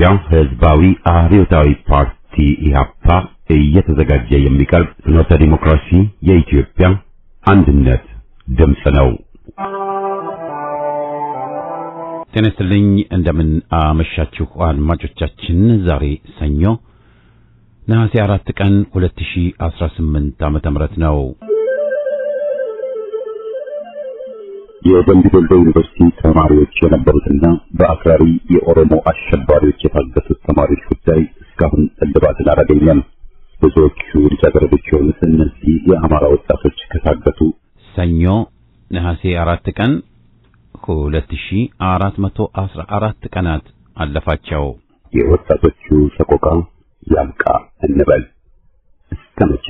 የኢትዮጵያ ሕዝባዊ አብዮታዊ ፓርቲ ኢህአፓ እየተዘጋጀ የሚቀርብ ፍኖተ ዲሞክራሲ የኢትዮጵያ አንድነት ድምፅ ነው። ጤና ይስጥልኝ፣ እንደምን አመሻችሁ አድማጮቻችን። ዛሬ ሰኞ ነሐሴ 4 ቀን 2018 ዓ.ም ነው። የደምቢ ዶሎ ዩኒቨርሲቲ ተማሪዎች የነበሩትና በአክራሪ የኦሮሞ አሸባሪዎች የታገቱት ተማሪዎች ጉዳይ እስካሁን እልባትን አላገኘም። ብዙዎቹ ልጃገረዶች የሆኑት እነዚህ የአማራ ወጣቶች ከታገቱ ሰኞ ነሐሴ 4 ቀን 2414 ቀናት አለፋቸው። የወጣቶቹ ሰቆቃ ያብቃ እንበል። እስከ መቼ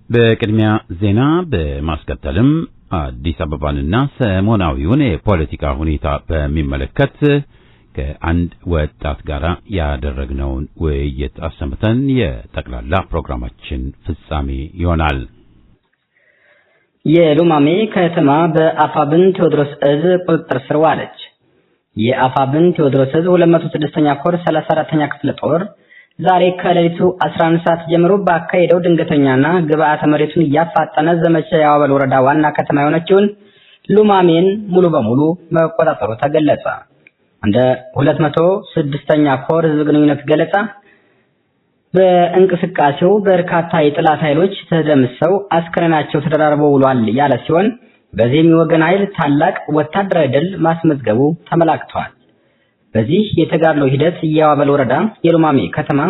በቅድሚያ ዜና በማስከተልም አዲስ አበባንና ሰሞናዊውን የፖለቲካ ሁኔታ በሚመለከት ከአንድ ወጣት ጋር ያደረግነውን ውይይት አሰምተን የጠቅላላ ፕሮግራማችን ፍጻሜ ይሆናል። የሉማሜ ከተማ በአፋብን ቴዎድሮስ እዝ ቁጥጥር ስር ዋለች። የአፋብን ቴዎድሮስ እዝ 206ኛ ኮር 34ኛ ክፍለ ጦር ዛሬ ከሌሊቱ 11 ሰዓት ጀምሮ ባካሄደው ድንገተኛና ግብአተ መሬቱን ያፋጠነ ዘመቻ የአዋበል ወረዳ ዋና ከተማ የሆነችውን ሉማሜን ሙሉ በሙሉ መቆጣጠሩ ተገለጸ። እንደ 206ኛ ኮር ህዝብ ግንኙነት ገለጻ በእንቅስቃሴው በርካታ የጥላት ኃይሎች ተደምሰው አስከሬናቸው ተደራርቦ ውሏል ያለ ሲሆን በዚህም የወገን ኃይል ታላቅ ወታደራዊ ድል ማስመዝገቡ ተመላክቷል። በዚህ የተጋድሎ ሂደት የአዋበል ወረዳ የሉማሜ ከተማ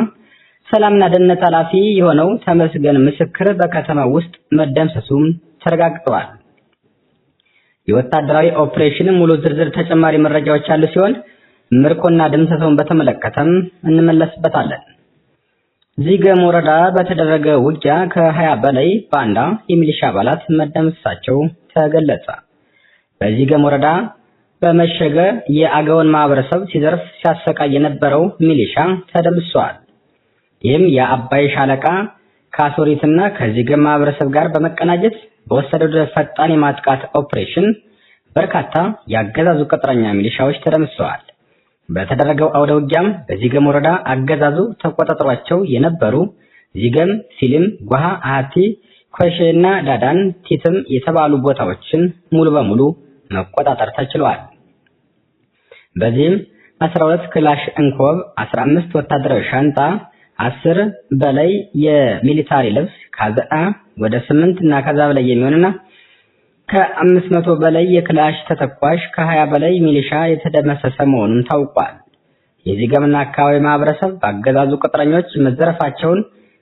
ሰላምና ደህንነት ኃላፊ የሆነው ተመስገን ምስክር በከተማ ውስጥ መደምሰሱም ተረጋግጧል። የወታደራዊ ኦፕሬሽን ሙሉ ዝርዝር ተጨማሪ መረጃዎች ያሉ ሲሆን ምርኮና ድምሰሰውን በተመለከተም እንመለስበታለን። ዚገም ወረዳ በተደረገ ውጊያ ከ20 በላይ ባንዳ የሚሊሻ አባላት መደምሰሳቸው ተገለጸ። በዚገም ወረዳ በመሸገ የአገውን ማህበረሰብ ሲዘርፍ ሲያሰቃይ የነበረው ሚሊሻ ተደምስሷል። ይህም የአባይ ሻለቃ ካሶሪትና ከዚገም ማህበረሰብ ጋር በመቀናጀት በወሰደው ፈጣን የማጥቃት ኦፕሬሽን በርካታ ያገዛዙ ቅጥረኛ ሚሊሻዎች ተደምስሰዋል። በተደረገው አውደ ውጊያም በዚገም ወረዳ አገዛዙ ተቆጣጥሯቸው የነበሩ ዚገም፣ ሲልም፣ ጓሃ፣ አሃቲ፣ ኮሼና ዳዳን ቲትም የተባሉ ቦታዎችን ሙሉ በሙሉ መቆጣጠር ተችሏል። በዚህም 12 ክላሽ እንኮብ፣ 15 ወታደራዊ ሻንጣ፣ 10 በላይ የሚሊታሪ ልብስ፣ ካዝና ወደ 8 እና ከዛ በላይ የሚሆንና ከ500 በላይ የክላሽ ተተኳሽ፣ ከ20 በላይ ሚሊሻ የተደመሰሰ መሆኑን ታውቋል። የዚገምና አካባቢ ማህበረሰብ በአገዛዙ ቅጥረኞች መዘረፋቸውን፣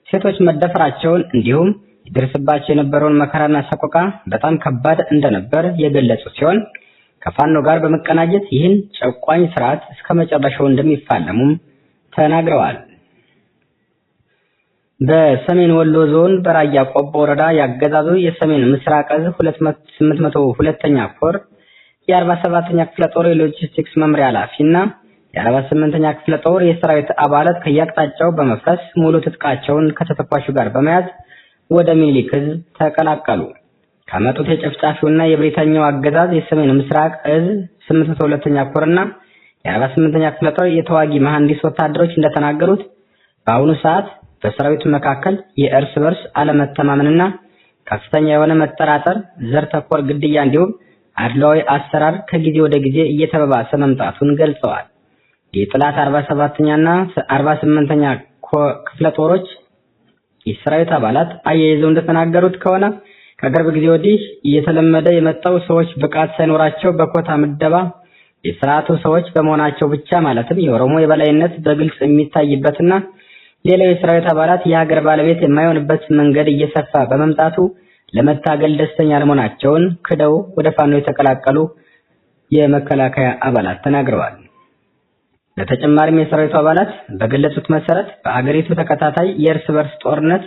ሴቶች መደፈራቸውን እንዲሁም ይደርስባቸው የነበረውን መከራና ሰቆቃ በጣም ከባድ እንደነበር የገለጹ ሲሆን ከፋኖ ጋር በመቀናጀት ይህን ጨቋኝ ስርዓት እስከ መጨረሻው እንደሚፋለሙም ተናግረዋል። በሰሜን ወሎ ዞን በራያ ቆቦ ወረዳ ያገዛዙ የሰሜን ምስራቅ እዝ 802ኛ ኮር የ47ኛ ክፍለ ጦር የሎጂስቲክስ መምሪያ ኃላፊና የ48ኛ ክፍለ ጦር የሰራዊት አባላት ከያቅጣጫው በመፍረስ ሙሉ ትጥቃቸውን ከተተኳሹ ጋር በመያዝ ወደ ሚኒሊክ እዝ ተቀላቀሉ። ከመጡት የጨፍጫፊውና የብሪታኛው አገዛዝ የሰሜን ምስራቅ እዝ 802ኛ ኮርና የ48ኛ ክፍለ ጦር የተዋጊ መሐንዲስ ወታደሮች እንደተናገሩት በአሁኑ ሰዓት በሰራዊቱ መካከል የእርስ በርስ አለመተማመንና ከፍተኛ የሆነ መጠራጠር፣ ዘር ተኮር ግድያ እንዲሁም አድሏዊ አሰራር ከጊዜ ወደ ጊዜ እየተባባሰ መምጣቱን ገልጸዋል። የጥላት 47ኛና 48ኛ ክፍለ ጦሮች የሰራዊት አባላት አያይዘው እንደተናገሩት ከሆነ ከቅርብ ጊዜ ወዲህ እየተለመደ የመጣው ሰዎች ብቃት ሳይኖራቸው በኮታ ምደባ የሥርዓቱ ሰዎች በመሆናቸው ብቻ ማለትም የኦሮሞ የበላይነት በግልጽ የሚታይበትና ሌላው የሰራዊት አባላት የሀገር ባለቤት የማይሆንበት መንገድ እየሰፋ በመምጣቱ ለመታገል ደስተኛ አለመሆናቸውን ክደው ወደ ፋኖ የተቀላቀሉ የመከላከያ አባላት ተናግረዋል። በተጨማሪም የሰራዊቱ አባላት በገለጹት መሰረት በአገሪቱ ተከታታይ የእርስ በርስ ጦርነት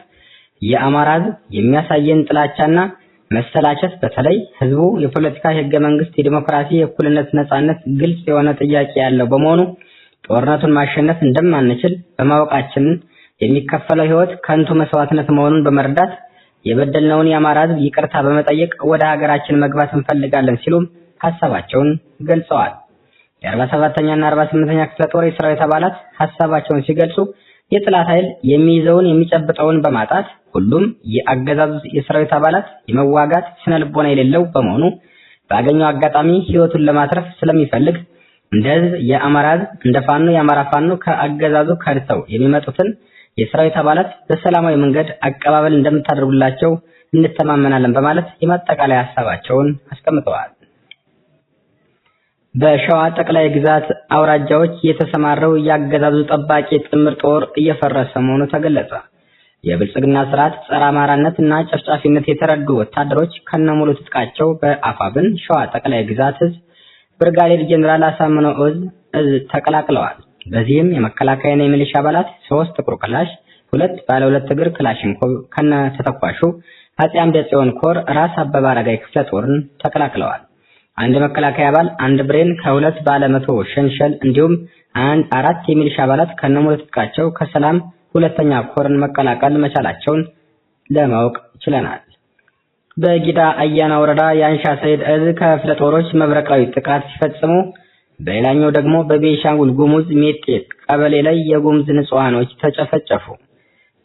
የአማራ ሕዝብ የሚያሳየን ጥላቻና መሰላቸት በተለይ ህዝቡ የፖለቲካ ህገ መንግስት፣ የዲሞክራሲ፣ የእኩልነት፣ ነጻነት ግልጽ የሆነ ጥያቄ ያለው በመሆኑ ጦርነቱን ማሸነፍ እንደማንችል በማወቃችን የሚከፈለው ህይወት ከንቱ መስዋዕትነት መሆኑን በመረዳት የበደልነውን የአማራ ህዝብ ይቅርታ በመጠየቅ ወደ ሀገራችን መግባት እንፈልጋለን ሲሉም ሐሳባቸውን ገልጸዋል። የ47ኛና 48ኛ ክፍለ ጦር የሰራዊት አባላት ሐሳባቸውን ሲገልጹ የጥላት ኃይል የሚይዘውን የሚጨብጠውን በማጣት ሁሉም የአገዛዙ የሰራዊት አባላት የመዋጋት ስነልቦና የሌለው በመሆኑ ባገኘው አጋጣሚ ህይወቱን ለማትረፍ ስለሚፈልግ እንደ ህዝብ የአማራ ህዝብ እንደ ፋኖ የአማራ ፋኖ ከአገዛዙ ከድተው የሚመጡትን የሰራዊት አባላት በሰላማዊ መንገድ አቀባበል እንደምታደርጉላቸው እንተማመናለን በማለት የማጠቃለያ ሐሳባቸውን አስቀምጠዋል። በሸዋ ጠቅላይ ግዛት አውራጃዎች የተሰማረው ያገዛዙ ጠባቂ ጥምር ጦር እየፈረሰ መሆኑ ተገለጸ። የብልጽግና ስርዓት ጸረ አማራነት እና ጨፍጫፊነት የተረዱ ወታደሮች ከነሙሉ ትጥቃቸው በአፋብን ሸዋ ጠቅላይ ግዛት ህዝብ ብርጋዴር ጀነራል አሳምነው እዝ ተቀላቅለዋል። በዚህም የመከላከያና የሚሊሻ አባላት 3 ጥቁር ክላሽ፣ 2 ባለ 2 እግር ክላሽንኮቭ ከነ ተተኳሹ አፄ አምደ ጽዮን ኮር ራስ አበበ አረጋይ ክፍለ ጦርን ተቀላቅለዋል። አንድ መከላከያ አባል፣ አንድ ብሬን ከ2 ባለ 100 ሸንሸል እንዲሁም 4 የሚሊሻ አባላት ከነሙሉ ትጥቃቸው ከሰላም 2ኛ ኮርን መቀላቀል መቻላቸውን ለማወቅ ችለናል። በጊዳ አያና ወረዳ የአንሻ ሰይድ እዝ ከክፍለ ጦሮች መብረቃዊ ጥቃት ሲፈጽሙ በሌላኛው ደግሞ በቤኒሻንጉል ጉሙዝ ሜጤ ቀበሌ ላይ የጉሙዝ ንጹሃኖች ተጨፈጨፉ።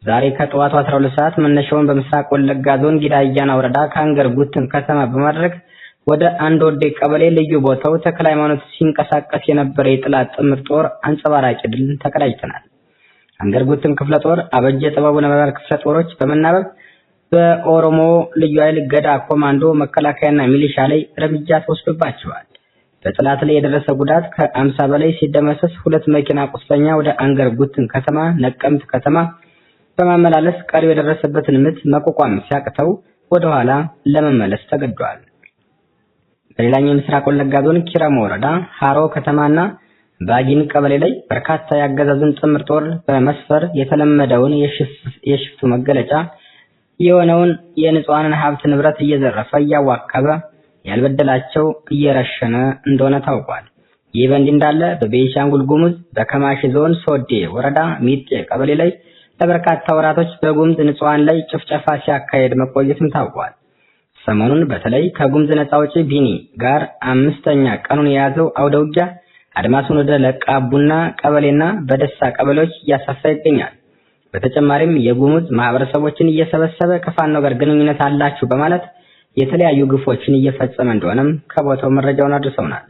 ዛሬ ከጠዋቱ 12 ሰዓት መነሻውን በምስራቅ ወለጋ ዞን ጊዳ አያና ወረዳ ካንገር ጉትን ከተማ በማድረግ ወደ አንድ ወዴ ቀበሌ ልዩ ቦታው ተክለ ሃይማኖት ሲንቀሳቀስ የነበረ የጥላት ጥምር ጦር አንጸባራቂ ድል ተቀዳጅተናል። አንገር ጉትን ክፍለ ጦር አበጀ ጥበቡ ነበልባል ክፍለ ጦሮች በመናበብ በኦሮሞ ልዩ ኃይል ገዳ ኮማንዶ መከላከያና ሚሊሻ ላይ እርምጃ ተወስዶባቸዋል። በጥላት ላይ የደረሰ ጉዳት ከ50 በላይ ሲደመሰስ 2 መኪና ቁስለኛ ወደ አንገር ጉትን ከተማ ነቀምት ከተማ በማመላለስ ቀሪው የደረሰበትን ምት መቋቋም ሲያቅተው ወደ ኋላ ለመመለስ ተገዷል። በሌላኛው ምስራቅ ወለጋ ዞን ኪረም ወረዳ ሃሮ ከተማና ባጊን ቀበሌ ላይ በርካታ ያገዛዙን ጥምር ጦር በመስፈር የተለመደውን የሽፍቱ መገለጫ የሆነውን የንጹሃንን ሀብት ንብረት እየዘረፈ እያዋከበ ያልበደላቸው እየረሸነ እንደሆነ ታውቋል። ይህ በእንዲህ እንዳለ በቤኒሻንጉል ጉሙዝ በከማሺ ዞን ሶዴ ወረዳ ሚጤ ቀበሌ ላይ ለበርካታ ወራቶች በጉሙዝ ንጹሃን ላይ ጭፍጨፋ ሲያካሄድ መቆየቱም ታውቋል። ሰሞኑን በተለይ ከጉሙዝ ነፃ አውጪ ቢኒ ጋር 5ኛ ቀኑን የያዘው አውደ ውጊያ አድማሱን ወደ ለቃቡና ቀበሌና በደሳ ቀበሌዎች እያሰፋ ይገኛል። በተጨማሪም የጉሙዝ ማህበረሰቦችን እየሰበሰበ ከፋኖ ጋር ግንኙነት አላችሁ በማለት የተለያዩ ግፎችን እየፈጸመ እንደሆነም ከቦታው መረጃውን አድርሰውናል።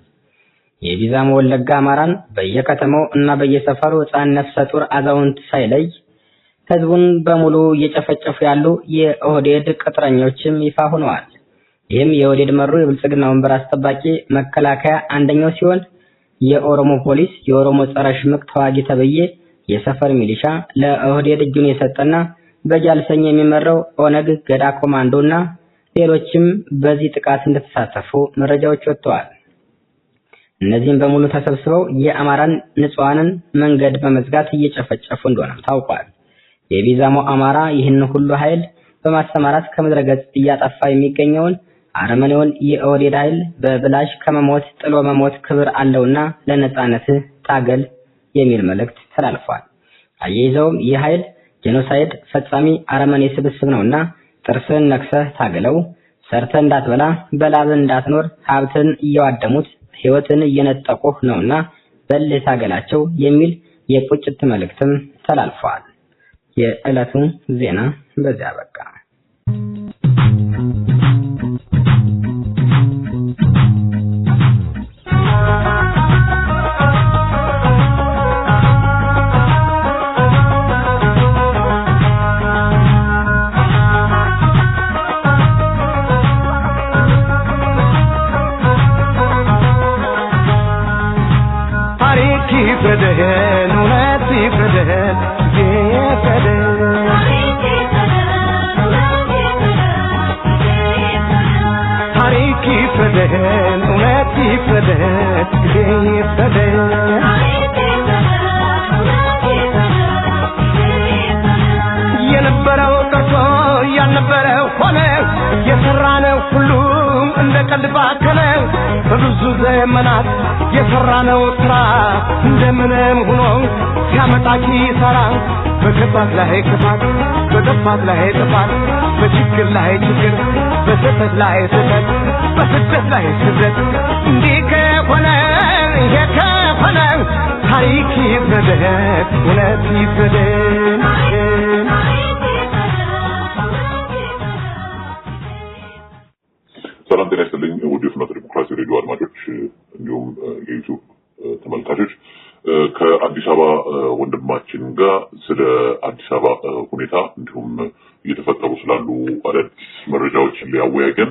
የቢዛሞ ወለጋ አማራን በየከተማው እና በየሰፈሩ ሕፃን፣ ነፍሰ ጡር፣ አዛውንት ሳይለይ ህዝቡን በሙሉ እየጨፈጨፉ ያሉ የኦህዴድ ቅጥረኞችም ይፋ ሆነዋል። ይህም የኦህዴድ መሩ የብልጽግና ወንበር አስጠባቂ መከላከያ አንደኛው ሲሆን የኦሮሞ ፖሊስ፣ የኦሮሞ ጸረ ሽምቅ ተዋጊ ተብዬ የሰፈር ሚሊሻ ለኦህዴድ እጁን የሰጠና በጃልሰኝ የሚመራው ኦነግ ገዳ ኮማንዶና ሌሎችም በዚህ ጥቃት እንደተሳተፉ መረጃዎች ወጥተዋል። እነዚህም በሙሉ ተሰብስበው የአማራን ንጹሃንን መንገድ በመዝጋት እየጨፈጨፉ እንደሆነ ታውቋል። የቢዛሞ አማራ ይህን ሁሉ ኃይል በማሰማራት ከምድረ ገጽ እያጠፋ የሚገኘውን አረመኔውን የኦህዴድ ኃይል በብላሽ ከመሞት ጥሎ መሞት ክብር አለውና ለነጻነት ታገል የሚል መልእክት ተላልፏል። አያይዘውም ይህ ኃይል ጄኖሳይድ ፈጻሚ አረመኔ ስብስብ ነውና ጥርስን ነክሰህ ታገለው፣ ሰርተህ እንዳትበላ በላብ እንዳትኖር ሀብትን እያዋደሙት ህይወትን እየነጠቁህ ነውና በል ታገላቸው የሚል የቁጭት መልእክትም ተላልፏል። የዕለቱ ዜና በዚያ በቃ። የነበረው ቀርቶ ያልነበረው ሆነ፣ የሰራነው ሁሉም እንደ ቀልድ ባከነ። በብዙ ዘመናት የሰራነው ስራ እንደምንም ሆኖ ሲያመጣ ኪሳራ በክፋት ላይ ክፋት በጥፋት ላይ ጥፋት በችግር ላይ ችግር በስህተት ላይ ስህተት በስደት ላይ ስደት እንዲህ ከሆነ ይሄ ከሆነ ታሪክ ይፍረደን እውነት ይፍረደን ሰላም ጤና ይስጥልኝ ውድ የፍኖተ ዲሞክራሲ ሬዲዮ አድማጮች እንዲሁም የዩቲዩብ ተመልካቾች ከአዲስ አበባ ወንድማችን ጋር ስለ አዲስ አበባ ሁኔታ እንዲሁም እየተፈጠሩ ስላሉ አዳዲስ መረጃዎች ሊያወያየን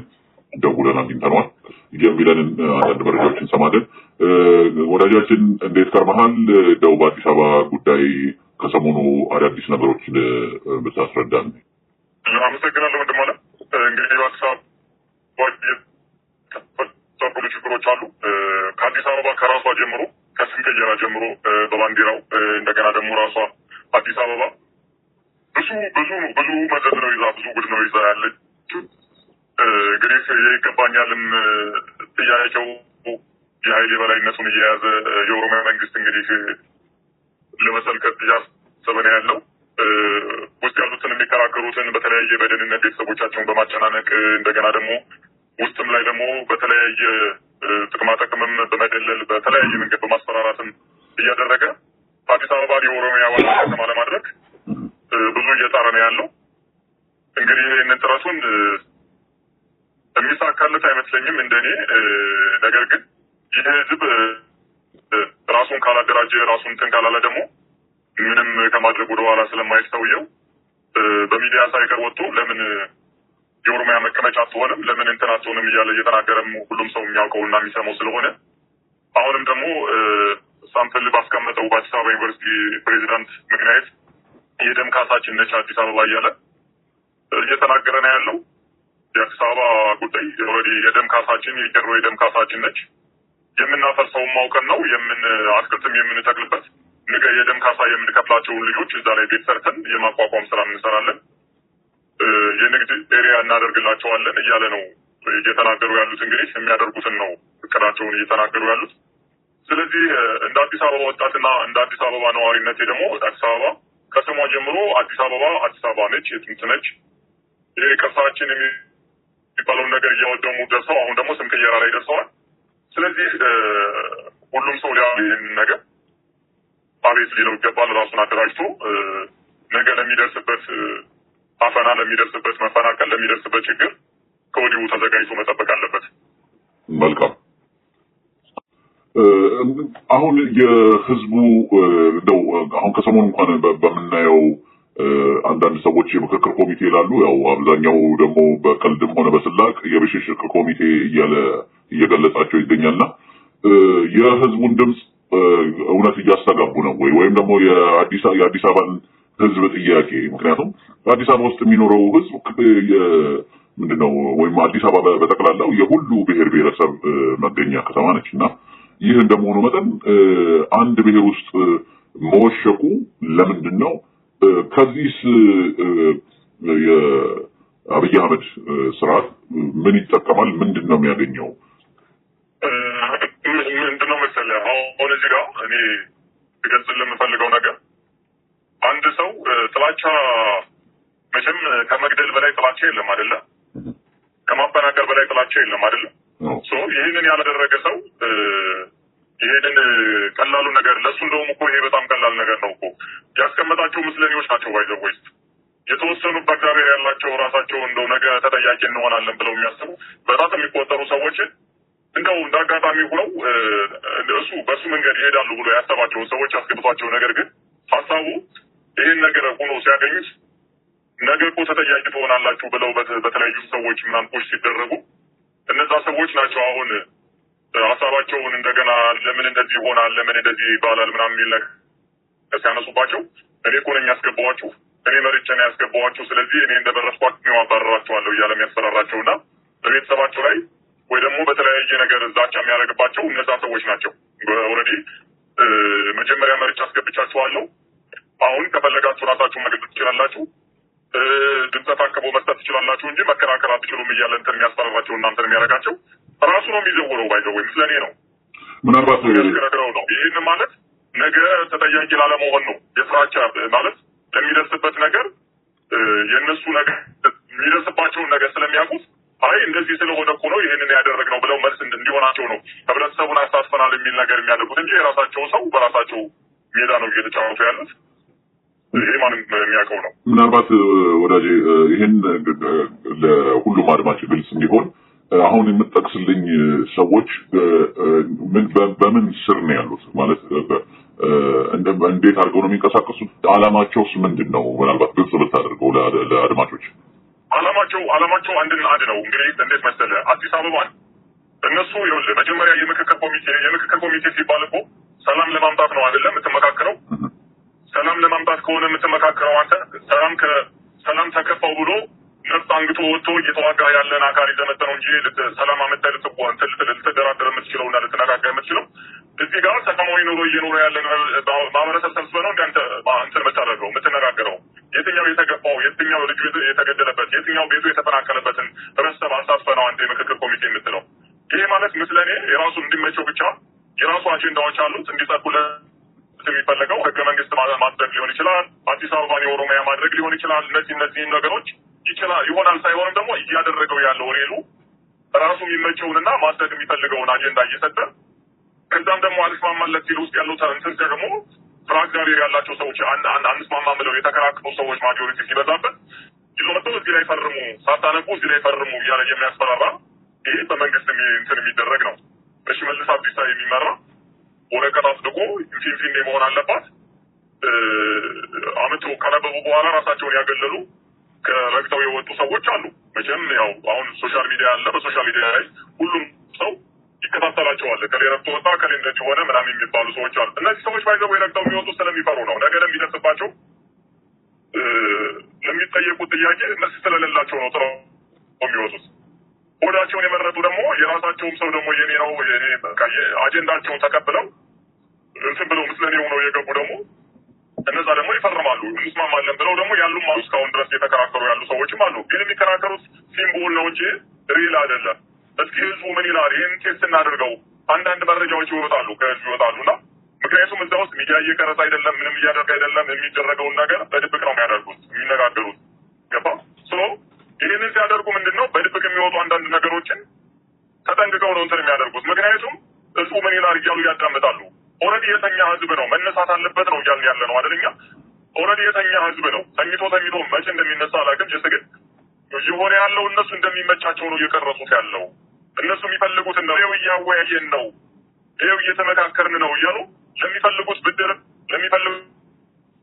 ደውለን አግኝተነዋል። የሚለንን አንዳንድ መረጃዎችን እንሰማለን። ወዳጃችን እንዴት ከርመሃል? ደው በአዲስ አበባ ጉዳይ ከሰሞኑ አዳዲስ ነገሮች ብታስረዳን። አመሰግናለሁ ወንድም አለ። እንግዲህ በአዲስ አበባ ተፈጠሩ ችግሮች አሉ። ከአዲስ አበባ ከራሷ ጀምሮ ከስም ቅየራ ጀምሮ በባንዲራው እንደገና ደግሞ ራሷ አዲስ አበባ ብዙ መዘዝ ነው ይዛ ብዙ ጉድ ነው ይዛ ያለችው። እንግዲህ ይገባኛልም ጥያቄው የኃይል የበላይነቱን እየያዘ የኦሮሚያ መንግስት እንግዲህ ለመሰልቀጥ እያሰበ ነው ያለው። ውስጥ ያሉትን የሚከራከሩትን በተለያየ በደህንነት ቤተሰቦቻቸውን በማጨናነቅ እንደገና ደግሞ ውስጥም ላይ ደግሞ በተለያየ ጥቅማ ጥቅምም በመደለል በተለያየ መንገድ በማስፈራራትም እያደረገ አዲስ አበባ የኦሮሚያ ዋና ከተማ ለማድረግ ብዙ እየጣረ ነው ያለው። እንግዲህ ይህንን ጥረቱን የሚሳካለት አይመስለኝም እንደኔ። ነገር ግን ይህ ህዝብ ራሱን ካላደራጀ ራሱን እንትን ካላለ ደግሞ ምንም ከማድረግ ወደ ኋላ ስለማይስተውየው በሚዲያ ሳይቀር ወጥቶ ለምን የኦሮሚያ መቀመጫ አትሆንም ለምን እንትን አትሆንም እያለ እየተናገረም ሁሉም ሰው የሚያውቀውና የሚሰማው ስለሆነ አሁንም ደግሞ ሳምፕል ባስቀመጠው በአዲስ አበባ ዩኒቨርሲቲ ፕሬዚዳንት ምክንያት የደም ካሳችን ነች አዲስ አበባ እያለ እየተናገረ ነው ያለው። የአዲስ አበባ ጉዳይ ኦልሬዲ የደም ካሳችን የቄሮ የደም ካሳችን ነች። የምናፈርሰውም ማውቀን ነው አትክልትም የምንተክልበት ነገ የደም ካሳ የምንከፍላቸውን ልጆች እዛ ላይ ቤት ሰርተን የማቋቋም ስራ እንሰራለን። የንግድ ኤሪያ እናደርግላቸዋለን እያለ ነው እየተናገሩ ያሉት። እንግዲህ የሚያደርጉትን ነው እቅዳቸውን እየተናገሩ ያሉት። ስለዚህ እንደ አዲስ አበባ ወጣትና እንደ አዲስ አበባ ነዋሪነቴ ደግሞ አዲስ አበባ ከስሟ ጀምሮ አዲስ አበባ ነች፣ የጥንት ነች። ይሄ ቅርሳችን የሚባለውን ነገር እያወደሙ ደርሰው አሁን ደግሞ ስም ቅየራ ላይ ደርሰዋል። ስለዚህ ሁሉም ሰው ይህን ነገር አቤት ሊለው ይገባል። ራሱን አደራጅቶ ነገ ለሚደርስበት አፈና፣ ለሚደርስበት መፈናቀል፣ ለሚደርስበት ችግር ከወዲሁ ተዘጋጅቶ መጠበቅ አለበት። መልካም። አሁን የህዝቡ እንደው አሁን ከሰሞኑ እንኳን በምናየው አንዳንድ ሰዎች የምክክር ኮሚቴ ይላሉ። ያው አብዛኛው ደግሞ በቀልድም ሆነ በስላቅ የብሽሽቅ ኮሚቴ እያለ እየገለጻቸው ይገኛልና የህዝቡን ድምጽ እውነት እያስተጋቡ ነው ወይም ደግሞ የአዲስ አበባን ህዝብ ጥያቄ? ምክንያቱም አዲስ አበባ ውስጥ የሚኖረው ህዝብ ምንድነው ወይም አዲስ አበባ በጠቅላላው የሁሉ ብሔር ብሔረሰብ መገኛ ከተማ ነችና ይህ እንደመሆኑ መጠን አንድ ብሔር ውስጥ መወሸቁ ለምንድነው? ከዚህስ የአብይ አህመድ ስርዓት ምን ይጠቀማል? ምንድነው የሚያገኘው? ምንድነው መሰለህ አሁን እዚህ ጋር እኔ ልገልጽልህ የምፈልገው ነገር አንድ ሰው ጥላቻ መቼም ከመግደል በላይ ጥላቻ የለም አይደለ? ከማፈናቀል በላይ ጥላቻ የለም አይደለ? ይህንን ያላደረገ ሰው ይሄንን ቀላሉ ነገር ለሱ እንደውም እኮ ይሄ በጣም ቀላል ነገር ነው እኮ ያስቀመጣቸው ምስለኔዎች ናቸው። ባይዘው ወይስ የተወሰኑ በእግዚአብሔር ያላቸው ራሳቸው እንደው ነገ ተጠያቂ እንሆናለን ብለው የሚያስቡ በጣም የሚቆጠሩ ሰዎች እንደው እንዳጋጣሚ ሆነው እሱ በሱ መንገድ ይሄዳሉ ብሎ ያሰባቸው ሰዎች ያስቀምጧቸው። ነገር ግን ሐሳቡ ይሄን ነገር ሆኖ ሲያገኙት ነገ እኮ ተጠያቂ ትሆናላችሁ ብለው በተለያዩ ሰዎች ምናምፖች ሲደረጉ እነዛ ሰዎች ናቸው አሁን ሐሳባቸውን እንደገና ለምን እንደዚህ ይሆናል ለምን እንደዚህ ይባላል ምናምን የሚል ነገር ሲያነሱባቸው እኔ እኮ ነኝ ያስገባኋችሁ እኔ መርጬ ነው ያስገባኋችሁ ስለዚህ እኔ እንደበረስኳችሁ ነው አባረራችኋለሁ እያለ የሚያስፈራራቸውና በቤተሰባቸው ላይ ወይ ደግሞ በተለያየ ነገር ዛቻ የሚያደርግባቸው እነዛ ሰዎች ናቸው። ኦልሬዲ መጀመሪያ መርጬ አስገብቻችኋለሁ አሁን ከፈለጋችሁ ራሳችሁ መግለጽ ትችላላችሁ ድምፅ ታቅቦ መስጠት ትችላላችሁ እንጂ መከራከር አትችሉም እያለ እንትን የሚያስፈራራቸው እና እንትን የሚያደርጋቸው ራሱ ነው የሚዘውረው ባይዘው ወይ ምስለኔ ነው ምናልባት ነው። ይህን ማለት ነገ ተጠያቂ ላለመሆን ነው የፍራቻ ማለት ለሚደርስበት ነገር የነሱ ነገር የሚደርስባቸውን ነገር ስለሚያውቁት አይ እንደዚህ ስለሆነ እኮ ነው ይሄንን ያደረግነው ብለው መልስ እንዲሆናቸው ነው ህብረተሰቡን አሳትፈናል የሚል ነገር የሚያደርጉት እንጂ የራሳቸው ሰው በራሳቸው ሜዳ ነው እየተጫወቱ ያሉት። ይሄ ማንም የሚያውቀው ነው። ምናልባት ወዳጄ ይሄን ለሁሉም አድማጭ ግልጽ እንዲሆን አሁን የምትጠቅስልኝ ሰዎች በምን ስር ነው ያሉት? ማለት እንዴት አድርገው ነው የሚንቀሳቀሱት? አላማቸውስ ምንድነው? ምናልባት ግልጽ ብታደርገው ለአድማጮች። አላማቸው አንድና አንድ ነው። እንግዲህ እንዴት መሰለህ አዲስ አበባን እነሱ ይኸውልህ መጀመሪያ የምክክር ኮሚቴ ሲባል እኮ ሰላም ለማምጣት ነው አይደለም የምትመካከረው? ሰላም ለማምጣት ከሆነ የምትመካከረው አንተ ሰላም ተከፋው ብሎ ነፍጥ አንግቶ ወጥቶ እየተዋጋ ያለን አካል ይዘመተ ነው እንጂ ሰላም አመጣል ልትደራደር የምትችለውና ልትነጋገር የምትችለው እዚህ ጋር ሰላማዊ ኑሮ እየኖረ ያለን ማህበረሰብ ሰብስበህ ነው እንደ አንተ የምታደርገው የምትነጋገረው። የትኛው የተገፋው፣ የትኛው ልጁ የተገደለበት፣ የትኛው ቤቱ የተፈናቀለበትን ህብረተሰብ አሳትፈህ ነው አንተ የምክክር ኮሚቴ የምትለው። ይሄ ማለት ምስለኔ የራሱ እንዲመቸው ብቻ የራሱ አጀንዳዎች አሉት እንዲጸድቁለት የሚፈለገው ህገ መንግስት ማጽደቅ ሊሆን ይችላል፣ አዲስ አበባን የኦሮሚያ ማድረግ ሊሆን ይችላል። እነዚህን ነገሮች ይሆናል ሳይሆንም ደግሞ እያደረገው ያለው ሬሉ ራሱ የሚመቸውንና ማጽደቅ የሚፈልገውን አጀንዳ እየሰጠ ከዛም ደግሞ አልስማማለት ሲል ውስጥ ያለው እንትን ደግሞ ፍራግዛሪ ያላቸው ሰዎች አንስማማ ብለው የተከራከሩ ሰዎች ማጆሪቲ ሲበዛበት ይዞ መጥተው እዚህ ላይ ፈርሙ፣ ሳታነቁ እዚህ ላይ ፈርሙ እያለ የሚያስፈራራ ይሄ በመንግስት እንትን የሚደረግ ነው። በሽመልስ አብዲሳ የሚመራ ወረቀት አጽድቆ ፊንፊኔ መሆን አለባት አመቱ ከነበቡ በኋላ ራሳቸውን ያገለሉ ከረግጠው የወጡ ሰዎች አሉ። መቼም ያው አሁን ሶሻል ሚዲያ አለ። በሶሻል ሚዲያ ላይ ሁሉም ሰው ይከታተላቸዋል። ከሌረግጦ ወጣ ከሌንደጅ ሆነ ምናምን የሚባሉ ሰዎች አሉ። እነዚህ ሰዎች ባይዘው የረግጠው የሚወጡ ስለሚፈሩ ነው። ነገ ለሚደርስባቸው ለሚጠየቁት ጥያቄ መልስ ስለሌላቸው ነው ጥረው የሚወጡት። ሆዳቸውን የመረጡ ደግሞ የራሳቸውም ሰው ደግሞ የኔ ነው አጀንዳቸውን ተቀብለው እንትን ብለው ምስለኔው ነው የገቡ ደግሞ እነዛ ደግሞ ይፈርማሉ። እንስማማለን ብለው ደግሞ ያሉም አሉ። እስካሁን ድረስ የተከራከሩ ያሉ ሰዎችም አሉ። ግን የሚከራከሩት ሲምቦል ነው እንጂ ሪል አይደለም። እስኪ ህዝቡ ምን ይላል? ይህን ቴስት እናደርገው። አንዳንድ መረጃዎች ይወጣሉ ከህዝቡ ይወጣሉና ምክንያቱም እዛ ውስጥ ሚዲያ እየቀረጸ አይደለም፣ ምንም እያደረገ አይደለም። የሚደረገውን ነገር በድብቅ ነው የሚያደርጉት የሚነጋገሩት። ገባ? ይህንን ሲያደርጉ ምንድን ነው በድብቅ የሚወጡ አንዳንድ ነገሮችን ተጠንቅቀው ነው እንትን የሚያደርጉት። ምክንያቱም ህዝቡ ምን ይላል እያሉ ያዳምጣሉ። ኦልሬዲ የተኛ ህዝብ ነው መነሳት አለበት ነው እያልን ያለ ነው አይደለኛ? ኦልሬዲ የተኛ ህዝብ ነው ተኝቶ መቼ እንደሚነሳ አላውቅም። ግን የሆነ ያለው እነሱ እንደሚመቻቸው ነው እየቀረጹት ያለው። እነሱ የሚፈልጉትን ነው። ይኸው እያወያየን ነው፣ ይኸው እየተመካከርን ነው እያሉ ለሚፈልጉት ብድር ለሚፈልጉት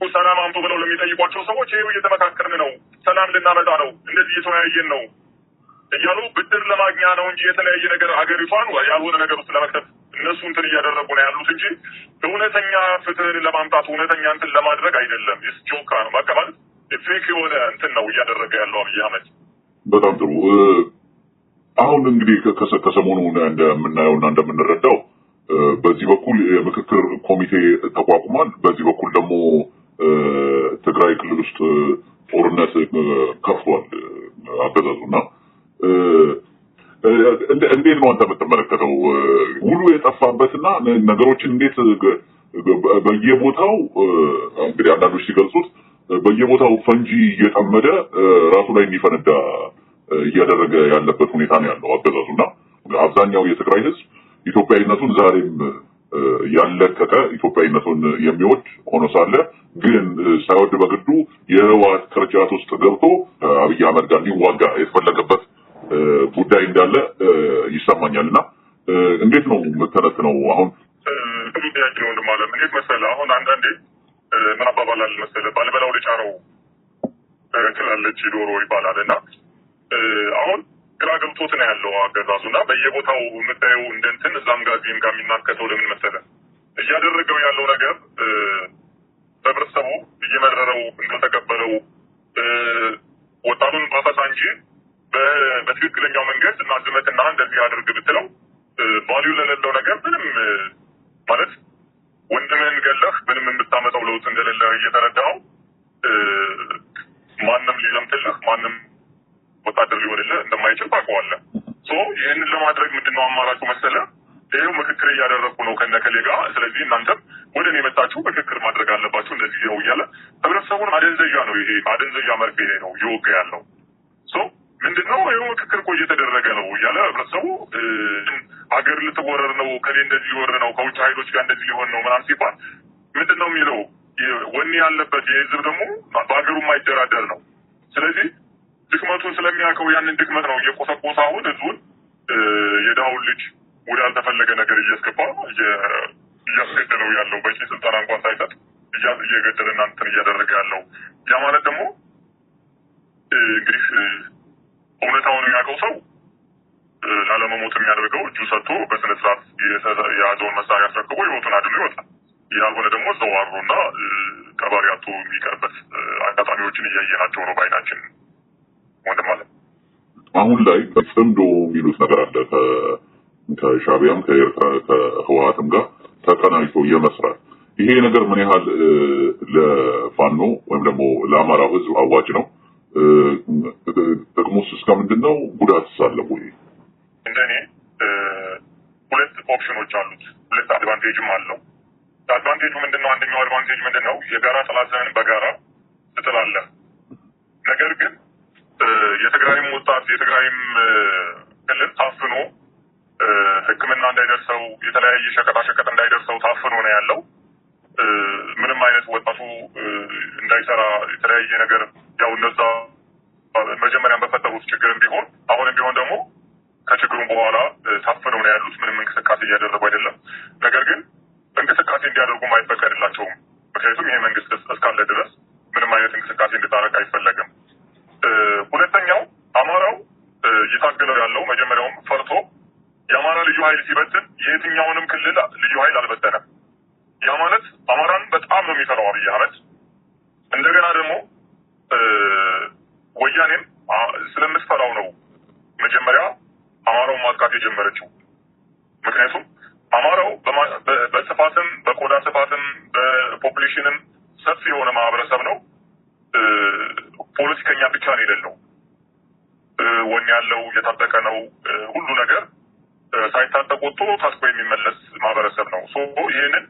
ሰላም አምጡ ብለው ለሚጠይቋቸው ሰዎች ይኸው እየተመካከርን ነው፣ ሰላም ልናመጣ ነው፣ እንደዚህ እየተወያየን ነው እያሉ ብድር ለማግኛ ነው እንጂ የተለያየ ነገር አገሪቷን ያልሆነ ነገር ውስጥ ለመክተት እነሱ እንትን እያደረጉ ነው ያሉት እንጂ እውነተኛ ፍትህን ለማምጣት እውነተኛ እንትን ለማድረግ አይደለም። ጆካ ነው ማቀባል ፌክ የሆነ እንትን ነው እያደረገ ያለው አብይ አህመድ። በጣም ጥሩ። አሁን እንግዲህ ከሰሞኑ እንደምናየውና እንደምንረዳው በዚህ በኩል የምክክር ኮሚቴ ተቋቁሟል። በዚህ በኩል ደግሞ ትግራይ ክልል ውስጥ ጦርነት ከፍቷል አገዛዙና እንዴት ነው አንተ የምትመለከተው? ሁሉ የጠፋበትና ነገሮችን እንዴት በየቦታው እንግዲህ አንዳንዶች ሲገልጹት በየቦታው ፈንጂ እየጠመደ ራሱ ላይ እንዲፈነዳ እያደረገ ያለበት ሁኔታ ነው ያለው አገዛዙና አብዛኛው የትግራይ ህዝብ ኢትዮጵያዊነቱን ዛሬም ያለቀቀ ኢትዮጵያዊነቱን የሚወድ ሆኖ ሳለ ግን ሳይወድ በግዱ የህወሓት ቅርጫት ውስጥ ገብቶ አብይ አህመድ ጋር ሊዋጋ የተፈለገበት ጉዳይ እንዳለ ይሰማኛልና እንዴት ነው የምትተነትነው? አሁን ጥያቄ ነው እንደማለት እንዴት መሰለህ አሁን አንዳንዴ ምን አባባል አለ መሰለህ ባልበላው ልጫረው ትላለች ዶሮ ይባላልና አሁን ግራ ገብቶት ነው ያለው አገዛዙና በየቦታው የምታየው እንደንትን እዛም ጋር እዚህም ጋር የሚናከተው ለምን መሰለህ እያደረገው ያለው ነገር ህብረተሰቡ እየመረረው እንደተቀበለው ወጣቱን ማፈሳ እንጂ በትክክለኛው መንገድ እና ዝመትና እንደዚህ አድርግ ብትለው ቫልዩ ለሌለው ነገር ምንም ማለት ወንድምህን ገለህ ምንም የምታመጣው ለውጥ እንደሌለ እየተረዳው ማንም ሊዘምትልህ ማንም ወታደር ሊሆንልህ እንደማይችል ታውቀዋለህ። ይህንን ለማድረግ ምንድነው አማራጩ መሰለህ ይሄው ምክክር እያደረኩ ነው ከነከሌ ጋር፣ ስለዚህ እናንተም ወደ እኔ መጣችሁ ምክክር ማድረግ አለባችሁ እንደዚህ ነው እያለ ህብረተሰቡን ማደንዘዣ ነው ይሄ ማደንዘዣ መርፌ ነው እየወጋ ያለው። ምንድነው ይሄው ምክክር እኮ እየተደረገ ነው እያለ ህብረተሰቡ አገር ልትወረር ነው ከሌ እንደዚህ ሊወር ነው ከውጭ ኃይሎች ጋር እንደዚህ ሊሆን ነው ምናምን ሲባል ምንድነው የሚለው ወኔ ያለበት የህዝብ ደግሞ በአገሩ የማይደራደር ነው። ስለዚህ ድክመቱን ስለሚያውቀው ያንን ድክመት ነው እየቆሰቆሰ አሁን ህዝቡን የዳውን ልጅ ወደ አልተፈለገ ነገር እያስገባ እያስገደለው ያለው በቂ ስልጠና እንኳን ሳይሰጥ እየገደለና እንትን እያደረገ ያለው። ያ ማለት ደግሞ እንግዲህ እውነታውን የሚያውቀው ሰው ላለመሞት የሚያደርገው እጁ ሰጥቶ በስነ ስርዓት የያዘውን መሳሪያ አስረክቦ ህይወቱን አድኖ ይወጣል። ያልሆነ ደግሞ እዛው አድሮና ቀባሪ አጥቶ የሚቀርበት አጋጣሚዎችን እያየናቸው ነው ባይናችን ወንድም አለ። አሁን ላይ በጽምዶ የሚሉት ነገር አለ ከሻዕቢያም ከህወሓትም ጋር ተቀናጅቶ የመስራት ይሄ ነገር ምን ያህል ለፋኖ ወይም ደግሞ ለአማራው ህዝብ አዋጭ ነው? ጥቅሙስ እስከምንድነው? ጉዳትስ አለው ወይ? እንደኔ ሁለት ኦፕሽኖች አሉት። ሁለት አድቫንቴጅም አለው። አድቫንቴጁ ምንድነው? አንደኛው አድቫንቴጅ ምንድነው? የጋራ ጠላትህን በጋራ ትጥላለህ። ነገር ግን የትግራይም ወጣት የትግራይም ክልል ታፍኖ ሕክምና እንዳይደርሰው የተለያየ ሸቀጣሸቀጥ እንዳይደርሰው ታፍኖ ነው ያለው። ምንም አይነት ወጣቱ እንዳይሰራ የተለያየ ነገር ያው እነዛ መጀመሪያም በፈጠሩት ችግርም ቢሆን አሁንም ቢሆን ደግሞ ከችግሩም በኋላ ታፍነው ነው ያሉት። ምንም እንቅስቃሴ እያደረጉ አይደለም። ነገር ግን እንቅስቃሴ እንዲያደርጉም አይፈቀድላቸውም። ምክንያቱም ይሄ መንግስት እስካለ ድረስ ምንም አይነት እንቅስቃሴ እንድታረቅ አይፈለግም። ሁለተኛው አማራው እየታገለው ያለው መጀመሪያውም ፈርቶ የአማራ ልዩ ኃይል ሲበትን የየትኛውንም ክልል ልዩ ኃይል አልበተነም። ያ ማለት አማራን በጣም ነው የሚፈራው አብይ አህመድ። እንደገና ደግሞ ወያኔም ስለምትፈራው ነው መጀመሪያ አማራውን ማጥቃት የጀመረችው። ምክንያቱም አማራው በስፋትም በቆዳ ስፋትም በፖፑሌሽንም ሰፊ የሆነ ማህበረሰብ ነው። ፖለቲከኛ ብቻ ነው የሌለው፣ ወኔ ያለው የታጠቀ ነው። ሁሉ ነገር ሳይታጠቅ ወጥቶ ታጥቆ የሚመለስ ማህበረሰብ ነው። ይህንን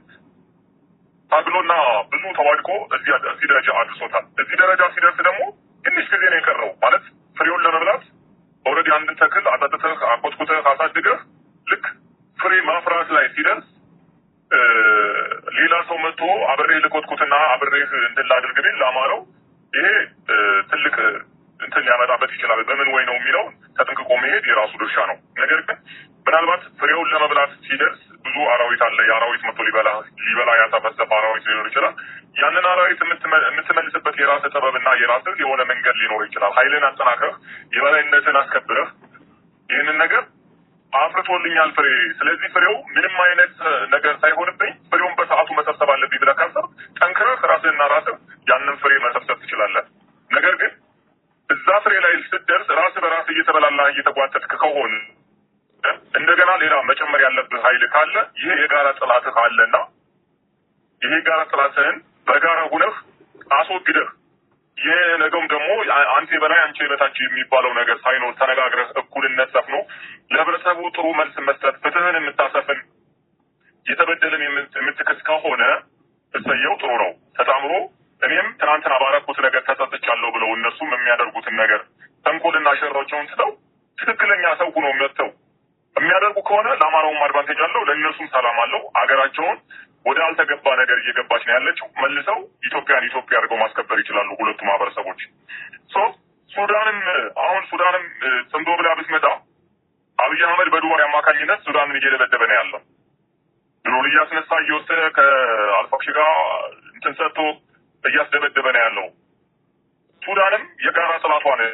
ታግሎና ብዙ ተዋድቆ እዚህ ደረጃ አድርሶታል። እዚህ ደረጃ ሲደርስ ደግሞ ትንሽ ጊዜ ነው የቀረው። ማለት ፍሬውን ለመብላት ኦልሬዲ አንድ ተክል አጣጥተህ አቆጥቁጠህ አሳድገህ ልክ ፍሬ ማፍራት ላይ ሲደርስ ሌላ ሰው መጥቶ አብሬ ልቆጥቁትና አብሬህ እንትን ላድርግ ቢል ለአማራው ይሄ ትልቅ እንትን ሊያመጣበት ይችላል። በምን ወይ ነው የሚለው ተጠንቅቆ መሄድ የራሱ ድርሻ ነው። ነገር ግን ምናልባት ፍሬውን ለመብላት ሲደርስ ብዙ አራዊት አለ። የአራዊት መጥቶ ሊበላ ያተፈሰፈ አራዊት ሊኖር ይችላል። ያንን አራዊት የምትመልስበት የራስህ ጥበብና የራስህ የሆነ መንገድ ሊኖር ይችላል። ኃይልን አጠናክረህ የበላይነትን አስከብረህ ይህንን ነገር አፍርቶልኛል ፍሬ፣ ስለዚህ ፍሬው ምንም አይነት ነገር ሳይሆንብኝ ፍሬውን በሰዓቱ መሰብሰብ አለብኝ ብለህ ካሰብክ ጠንክረህ ራስህና ራስህ ያንን ፍሬ መሰብሰብ ትችላለህ። ነገር ግን እዛ ፍሬ ላይ ስትደርስ ራስህ በራስህ እየተበላላህ እየተጓተትክ ከሆነ እንደገና ሌላ መጨመር ያለብህ ኃይል ካለ ይሄ የጋራ ጥላትህ አለና ይሄ የጋራ ጥላትህን በጋራ ሁነህ አስወግደህ የነገውም ደግሞ አንተ በላይ አንቺ በታች የሚባለው ነገር ሳይኖር ተነጋግረህ እኩልነት ሰፍኖ ለህብረተሰቡ ጥሩ መልስ መስጠት ፍትህን የምታሰፍን የተበደለን የምትክስ ከሆነ እሰየው ጥሩ ነው። ተጣምሮ እኔም ትናንትና ባረኩት ነገር ተጸጽቻለሁ ብለው እነሱም የሚያደርጉትን ነገር ተንኮልና ሸራቸውን ትተው ትክክለኛ ሰው ሆኖ መጥተው የሚያደርጉ ከሆነ ለአማራውም አድቫንቴጅ አለው፣ ለእነሱም ሰላም አለው። አገራቸውን ወደ አልተገባ ነገር እየገባች ነው ያለችው። መልሰው ኢትዮጵያን ኢትዮጵያ አድርገው ማስከበር ይችላሉ ሁለቱ ማህበረሰቦች። ሱዳንም ጽምዶ ብላ ብትመጣ አብይ አህመድ በዱባይ አማካኝነት ሱዳንን እየደበደበ ነው ያለው። ድሮን እያስነሳ እየወሰደ ከአልፋክሽ ጋር እንትን ሰጥቶ እያስደበደበ ነው ያለው። ሱዳንም የጋራ ጥላቷ ነው፣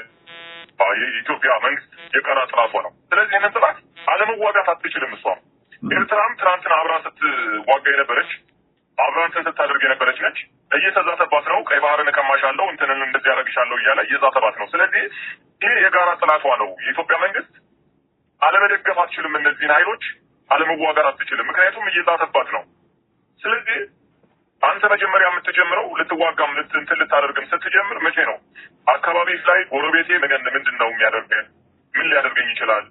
የኢትዮጵያ መንግስት የጋራ ጥላቷ ነው። ስለዚህ ይህንን ጥላት አለመዋጋት አትችልም። እሷም ኤርትራም ትናንትና አብራ ስትዋጋ የነበረች አብራን ስታደርግ የነበረች ነች። እየተዛተባት ነው። ቀይ ባህርን እቀማሻለሁ እንትንን እንደዚህ ያደርግሻለሁ እያለ እየዛተባት ነው። ስለዚህ ይሄ የጋራ ጥላቷ ነው። የኢትዮጵያ መንግስት አለመደገፍ አትችልም። እነዚህን ኃይሎች አለመዋጋት አትችልም። ምክንያቱም እየዛተባት ነው። ስለዚህ አንተ መጀመሪያ የምትጀምረው ልትዋጋም እንትን ልታደርግም ስትጀምር መቼ ነው? አካባቢ ላይ ጎረቤቴ ምንድን ነው የሚያደርገኝ? ምን ሊያደርገኝ ይችላል?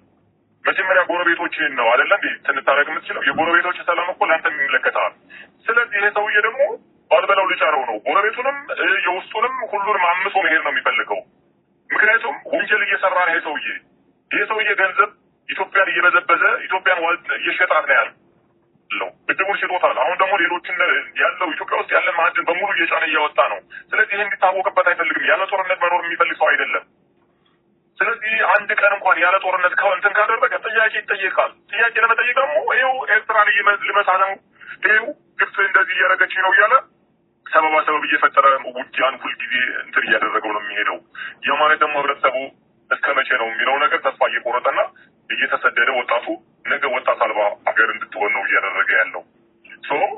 መጀመሪያ ጎረቤቶችን ነው አይደለም ትንታረቅ የምትችለው። የጎረቤቶች ሰላም እኮ ላንተ ይመለከታል። ስለዚህ ይሄ ሰውዬ ደግሞ ባልበላው ልጫረው ነው። ጎረቤቱንም የውስጡንም ሁሉንም አምሶ መሄድ ነው የሚፈልገው። ምክንያቱም ወንጀል እየሰራ ነው ይሄ ሰውዬ ገንዘብ ኢትዮጵያን እየበዘበዘ ኢትዮጵያን ዋልት እየሸጣት ነው ያለው። ግድቡን ሽጦታል። አሁን ደግሞ ሌሎችን ያለው ኢትዮጵያ ውስጥ ያለ ማዕድን በሙሉ እየጫነ እያወጣ ነው። ስለዚህ ይሄ እንዲታወቅበት አይፈልግም። ያለ ጦርነት መኖር የሚፈልግ ሰው አይደለም። ስለዚህ አንድ ቀን እንኳን ያለ ጦርነት ከእንትን ካደረገ ጥያቄ ይጠየቃል። ጥያቄ ለመጠየቅ ደግሞ ይኸው ኤርትራን ልመሳለም ይኸው ግብጽ እንደዚህ እያደረገች ነው እያለ ሰበብ እየፈጠረ ውጊያን ሁልጊዜ እንትን እያደረገው ነው የሚሄደው። ያ ማለት ደግሞ ህብረተሰቡ እስከ መቼ ነው የሚለው ነገር ተስፋ እየቆረጠና እየተሰደደ ወጣቱ ነገ ወጣት አልባ ሀገር እንድትሆን ነው እያደረገ ያለው።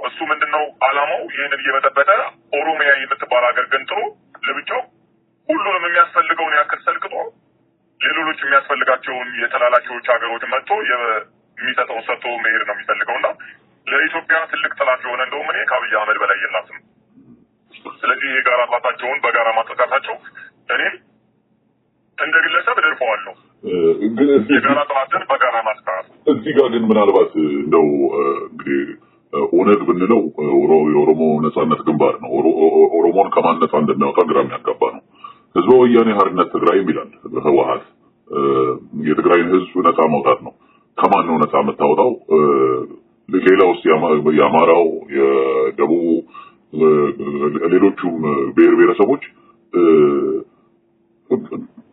እሱ ምንድነው አላማው? ይህንን እየበጠበጠ ኦሮሚያ የምትባል ሀገር ገንጥሎ ለብቻው ሁሉንም የሚያስፈልገውን ያክል ሰልቅጦ ሌሎች የሚያስፈልጋቸውን የተላላኪዎች ሀገሮች መጥቶ የሚሰጠውን ሰጥቶ መሄድ ነው የሚፈልገውና ለኢትዮጵያ ትልቅ ጠላት የሆነ እንደውም እኔ ከአብይ አህመድ በላይ የላትም። ስለዚህ የጋራ ጠላታቸውን በጋራ ማጥቃታቸው እኔ እንደ ግለሰብ እደርፈዋለሁ። የጋራ ጠላትን በጋራ ማጥቃት። እዚህ ጋር ግን ምናልባት እንደው እንግዲህ ኦነግ ብንለው የኦሮሞ ነጻነት ግንባር ነው። ኦሮሞን ከማን ነጻ እንደሚያወጣ ግራ የሚያጋባ ነው። ህዝበ ወያኔ ሓርነት ትግራይ ይላል ህወሓት። የትግራይን ህዝብ ነጻ ማውጣት ነው። ከማን ነው ነጻ የምታወጣው? ሌላውስ የአማራው፣ የደቡብ፣ ሌሎቹም ብሔር ብሔረሰቦች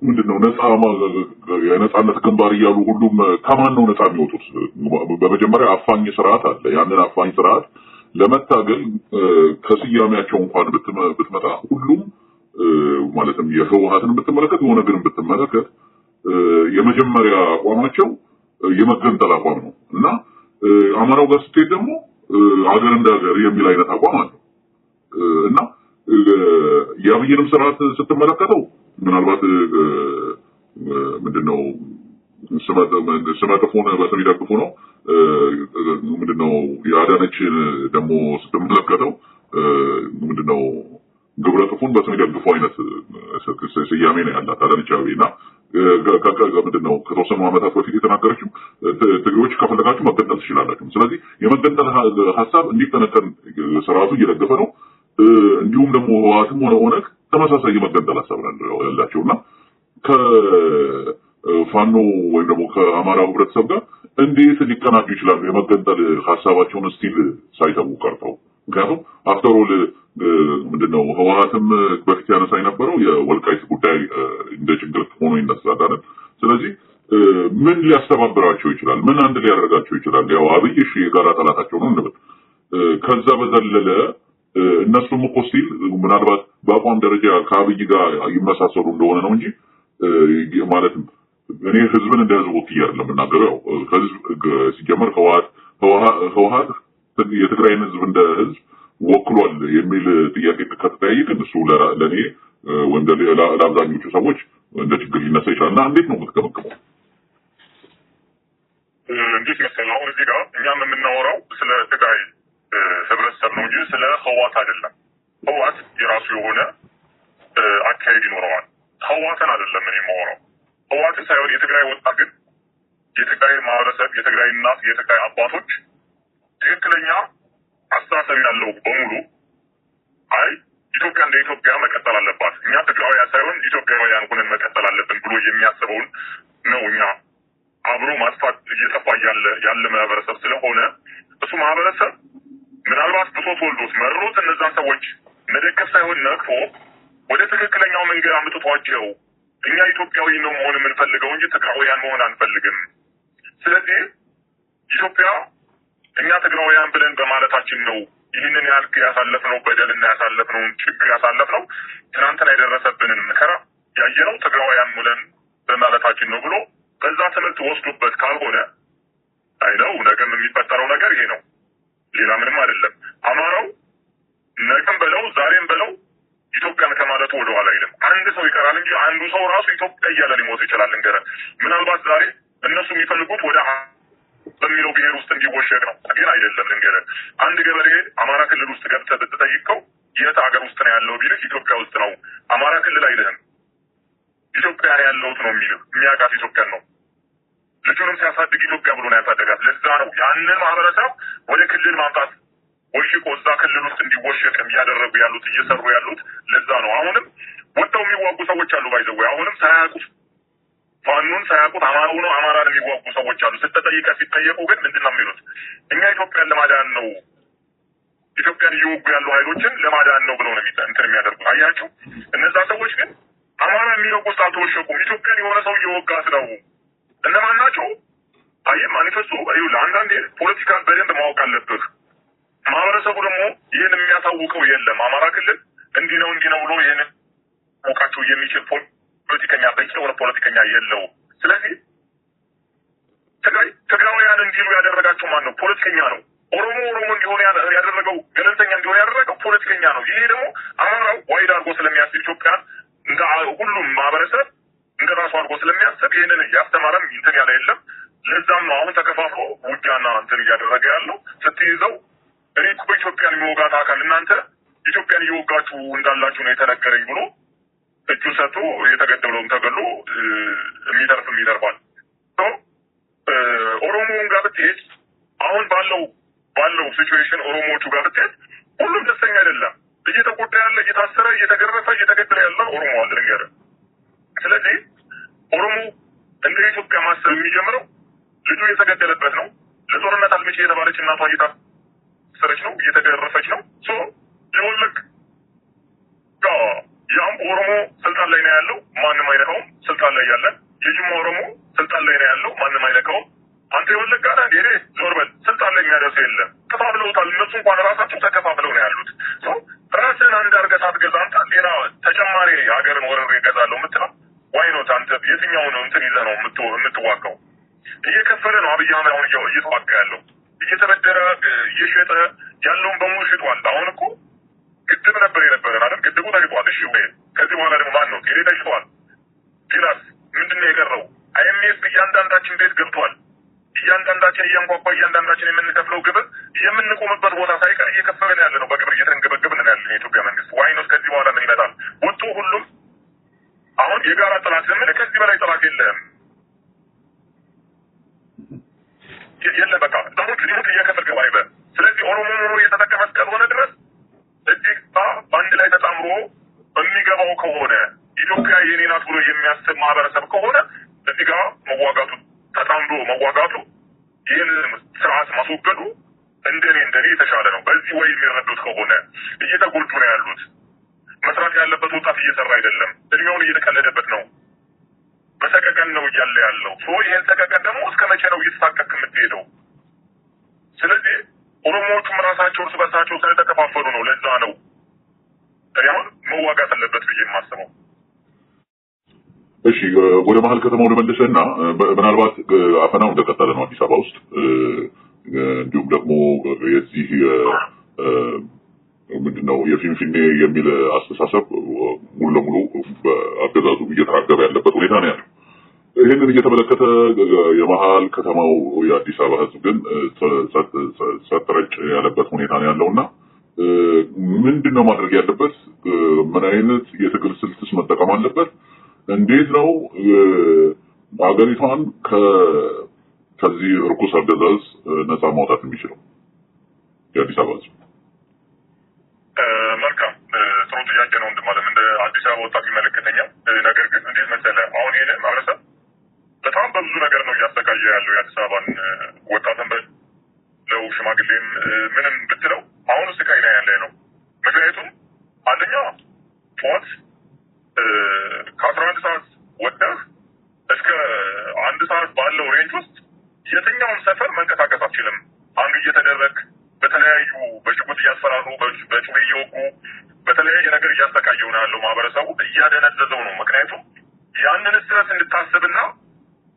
ምንድነው ነጻ የነጻነት ግንባር እያሉ ሁሉም ከማን ነው ነጻ የሚወጡት? በመጀመሪያ አፋኝ ስርዓት አለ። ያንን አፋኝ ስርዓት ለመታገል ከስያሜያቸው እንኳን ብትመጣ ሁሉም ማለትም የህወሓትን ብትመለከት የኦነግን ብትመለከት የመጀመሪያ አቋማቸው የመገንጠል አቋም ነው እና አማራው ጋር ስትሄድ ደግሞ ሀገር እንደ ሀገር የሚል አይነት አቋም አለው እና የአብይንም ስርዓት ስትመለከተው ምናልባት ምንድነው ስመጥፎን በስም ይደግፉ ነው። ምንድነው የአዳነችን ደግሞ ስትመለከተው ምንድነው ግብረ ጥፉን በስም ይደግፉ አይነት ስያሜ ነው ያላት አዳነች አቤቤና ምንድነው ከተወሰኑ ዓመታት በፊት የተናገረችው ትግሬዎች ከፈለጋችሁ መገንጠል ትችላላችሁ። ስለዚህ የመገንጠል ሀሳብ እንዲጠነከር ስርዓቱ እየደገፈ ነው። እንዲሁም ደግሞ ህወሓትም ሆነ ኦነግ ተመሳሳይ የመገንጠል ሀሳብ ያላቸውና ከፋኖ ወይም ደግሞ ከአማራው ህብረተሰብ ጋር እንዴት ሊቀናጁ ይችላሉ? የመገንጠል ሀሳባቸውን ስቲል ሳይተው ቀርተው። ምክንያቱም አፍተር ኦል ምንድነው ህወሓትም በፊት ያነሳ የነበረው የወልቃይት ጉዳይ እንደ ችግር ሆኖ ይነሳል አይደል? ስለዚህ ምን ሊያስተባብራቸው ይችላል? ምን አንድ ሊያደርጋቸው ይችላል? ያው አብይ እሺ የጋራ ጠላታቸው ነው እንበል። ከዛ በዘለለ እነሱም እኮ ስቲል ምናልባት በአቋም ደረጃ ከአብይ ጋር ይመሳሰሉ እንደሆነ ነው እንጂ ማለትም እኔ ህዝብን እንደ ህዝብ ወክዬ አይደለም የምናገረው። ህዝብ ሲጀመር ህወሓት የትግራይን ህዝብ እንደ ህዝብ ወክሏል የሚል ጥያቄ ከተጠያየቅን እሱ ለኔ ወይም ለአብዛኞቹ ሰዎች እንደ ችግር ሊነሳ ይችላል። እና እንዴት ነው የምትገመግመው? እንዴት መሰለህ አሁን እዚህ ጋር እኛም የምናወራው ስለ ትግራይ ህብረተሰብ ነው እንጂ ስለ ህወሓት አይደለም። ህወሓት የራሱ የሆነ አካሄድ ይኖረዋል። ህወሓትን አይደለም እኔ የማወራው። ህወሓትን ሳይሆን የትግራይ ወጣት ግን የትግራይ ማህበረሰብ፣ የትግራይ እናት፣ የትግራይ አባቶች ትክክለኛ አስተሳሰብ ያለው በሙሉ አይ ኢትዮጵያ እንደ ኢትዮጵያ መቀጠል አለባት፣ እኛ ትግራውያን ሳይሆን ኢትዮጵያውያን ሆነን መቀጠል አለብን ብሎ የሚያስበውን ነው እኛ አብሮ ማጥፋት እየጠፋ ያለ ማህበረሰብ ስለሆነ እሱ ማህበረሰብ ምናልባት ብሶት ወልዶት መሮት እነዛን ሰዎች መደገፍ ሳይሆን ነቅፎ ወደ ትክክለኛው መንገድ አምጥቷቸው እኛ ኢትዮጵያዊ ነው መሆን የምንፈልገው እንጂ ትግራውያን መሆን አንፈልግም። ስለዚህ ኢትዮጵያ እኛ ትግራውያን ብለን በማለታችን ነው ይህንን ያልክ ያሳለፍነው በደልና ያሳለፍነውን ችግር ያሳለፍነው ትናንትና የደረሰብንን መከራ ያየነው ትግራውያን ብለን በማለታችን ነው ብሎ በዛ ትምህርት ወስዶበት ካልሆነ አይነው ነገም የሚፈጠረው ነገር ይሄ ነው። ሌላ ምንም አይደለም። አማራው ነገም በለው ዛሬም በለው ኢትዮጵያን ከማለቱ ወደ ኋላ አይልም። አንድ ሰው ይቀራል እንጂ አንዱ ሰው ራሱ ኢትዮጵያ እያለ ሊሞት ይችላል። እንገረ ምናልባት ዛሬ እነሱ የሚፈልጉት ወደ በሚለው ብሔር ውስጥ እንዲወሸቅ ነው። ግን አይደለም። እንገረ አንድ ገበሬ አማራ ክልል ውስጥ ገብተህ ብትጠይቀው የት ሀገር ውስጥ ነው ያለው ቢልህ ኢትዮጵያ ውስጥ ነው። አማራ ክልል አይልህም። ኢትዮጵያ ያለውት ነው የሚልህ። የሚያውቃት ኢትዮጵያን ነው። ልጁንም ሲያሳድግ ኢትዮጵያ ብሎ ነው ያሳደጋት። ለዛ ነው ያንን ማህበረሰብ ወደ ክልል ማምጣት ወሽቆ እዛ ክልል ውስጥ እንዲወሸቅም እያደረጉ ያሉት እየሰሩ ያሉት ለዛ ነው። አሁንም ወጥተው የሚዋጉ ሰዎች አሉ ባይዘው አሁንም ሳያውቁት ፋኑን ሳያውቁት አማራው ነው አማራን የሚዋጉ ሰዎች አሉ። ሲጠየቁ ግን ምንድነው የሚሉት? እኛ ኢትዮጵያን ለማዳን ነው ኢትዮጵያን እየወጉ ያሉ ኃይሎችን ለማዳን ነው ብለው ነው እንትን የሚያደርጉት። አያችሁ እነዛ ሰዎች ግን አማራ የሚለው ውስጥ አልተወሸቁም። ኢትዮጵያን የሆነ ሰው እየወጋት ነው። እነማን ናቸው? አይ ማኒፌስቶ ለአንዳንዴ ፖለቲካን በደንብ ማወቅ አለብህ። ማህበረሰቡ ደግሞ ይህን የሚያሳውቀው የለም። አማራ ክልል እንዲህ ነው ብሎ ይህን ሞቃቸው የሚችል ፖለቲከኛ በቂ የሆነ ፖለቲከኛ የለው። ስለዚህ ትግራውያን እንዲሉ ያደረጋቸው ማን ነው? ፖለቲከኛ ነው። ኦሮሞ እንዲሆን ያደረገው ገለልተኛ እንዲሆን ያደረገው ፖለቲከኛ ነው። ይሄ ደግሞ አማራው ዋይድ አድርጎ ስለሚያስብ ኢትዮጵያን እንደ ሁሉም ማህበረሰብ እንደ ራሱ አድርጎ ስለሚያስብ ይህንን ያስተማረም እንትን ያለ የለም። ለዛም ነው አሁን ተከፋፍሎ ውጊያና እንትን እያደረገ ያለው። ስትይዘው እኔ እኮ ኢትዮጵያን የሚወጋት አካል እናንተ ኢትዮጵያን እየወጋችሁ እንዳላችሁ ነው የተነገረኝ ብሎ እጁን ሰጥቶ የተገደለውም ተገሎ የሚተርፍም ይተርፋል። ኦሮሞውን ጋር ብትሄድ አሁን ባለው ሲቹዌሽን ኦሮሞዎቹ ጋር ብትሄድ ሁሉም ደስተኛ አይደለም። እየተቆጣ ያለ፣ እየታሰረ፣ እየተገረፈ፣ እየተገደለ ያለ ኦሮሞ አለ ነገር። ስለዚህ ኦሮሞ እንደ ኢትዮጵያ ማሰብ የሚጀምረው ልጁ የተገደለበት ነው። ለጦርነት አልመጪ የተባለች እናቷ እየታሰረች ነው፣ እየተገረፈች ነው። የወለቅ ያም ኦሮሞ ስልጣን ላይ ነው ያለው፣ ማንም አይነካውም። ስልጣን ላይ ያለ የጅማ ኦሮሞ ስልጣን ላይ ነው ያለው፣ ማንም አይነካውም። አንተ የወለቅ ጋር እንዴ ዞር በል፣ ስልጣን ላይ የሚያደርሰው የለም። ተፋፍለውታል። እነሱ እንኳን ራሳቸው ተከፋፍለው ነው ያሉት። ራስን አንድ አድርገህ ሳትገዛ አንተ ሌላ ተጨማሪ ሀገርን ወረር ይገዛለሁ የምትለው ዋይኖት አንተ የትኛው ነው እንትን ይዘህ ነው የምትዋጋው? እየከፈለ ነው አብይ አህመድ አሁን እየተዋጋ ያለው። እየተበደረ እየሸጠ ያለውን በሙሉ ሽጧል። አሁን እኮ ግድብ ነበር የነበረን አይደል? ግድቡ ተሽጧል። እሺ ወይ ከዚህ በኋላ ደግሞ ማን ነው? ቴሌ ተሽጧል። ሌላስ ምንድነው የቀረው? አይኤምኤፍ እያንዳንዳችን ቤት ገብቷል። እያንዳንዳችን እያንኳኳ እያንዳንዳችን የምንከፍለው ግብር የምንቆምበት ቦታ ሳይቀር እየከፈለን ያለ ነው። በግብር እየተንገበገብን ያለ የኢትዮጵያ መንግስት። ዋይኖስ ከዚህ በኋላ ምን ይመጣል? ወጥቶ ሁሉም አሁን የጋራ ጥላት ለምን ከዚህ በላይ ጥላት የለም። በቃ አሁን ሊሙት እየከፈል ገባ ይበል። ስለዚህ ኦሮሞ ኑሮ እየተጠቀመ እስከሆነ ድረስ እጅግ በአንድ ላይ ተጣምሮ የሚገባው ከሆነ ኢትዮጵያ የኔ ናት ብሎ የሚያስብ ማህበረሰብ ከሆነ እዚህ ጋር መዋጋቱ ተጣምዶ መዋጋቱ ይህን ስርዓት ማስወገዱ እንደኔ የተሻለ ነው። በዚህ ወይ የሚረዱት ከሆነ እየተጎዱ ነው ያሉት። መስራት ያለበት ወጣት እየሰራ አይደለም። እድሜውን እየተቀለደበት ነው። በሰቀቀን ነው እያለ ያለው። ይህን ሰቀቀን ደግሞ እስከ መቼ ነው እየተሳቀቅ የምትሄደው? ስለዚህ ኦሮሞዎቹም ራሳቸው እርስ በርሳቸው ስለተከፋፈሉ ነው። ለዛ ነው አሁን መዋጋት አለበት ብዬ የማስበው። እሺ ወደ መሀል ከተማው ልመልስና ምናልባት አፈናው እንደቀጠለ ነው አዲስ አበባ ውስጥ እንዲሁም ደግሞ የዚህ ምንድነው የፊንፊኔ የሚል አስተሳሰብ ሙሉ ለሙሉ በአገዛዙ እየተራገበ ያለበት ሁኔታ ነው ያለው። ይህንን እየተመለከተ የመሀል ከተማው የአዲስ አበባ ሕዝብ ግን ሰጥረጭ ያለበት ሁኔታ ነው ያለውና ምንድነው ማድረግ ያለበት? ምን አይነት የትግል ስልትስ መጠቀም አለበት? እንዴት ነው አገሪቷን ከዚህ ርኩስ አገዛዝ ነፃ ማውጣት የሚችለው የአዲስ አበባ ሕዝብ? መልካም ጥሩ ጥያቄ ነው። እንደማለም እንደ አዲስ አበባ ወጣት ይመለከተኛል። ነገር ግን እንዴት መሰለህ አሁን ይሄን ማህበረሰብ በጣም በብዙ ነገር ነው እያሰቃየ ያለው የአዲስ አበባን ወጣትን በለው ሽማግሌም ምንም ብትለው አሁን ስቃይ ላይ ያለ ነው። ምክንያቱም አንደኛ ጠዋት ከ11 ሰዓት ወጥተህ እስከ 1 ሰዓት ባለው ሬንጅ ውስጥ የትኛውን ሰፈር መንቀሳቀስ አትችልም። አንዱ እየተደረግ በተለያዩ በሽጉጥ እያስፈራሩ በጩቤ እየወጉ በተለያየ ነገር እያሰቃየው ነው ያለው። ማህበረሰቡ እያደነዘዘው ነው። ምክንያቱም ያንን ስትረስ እንድታስብና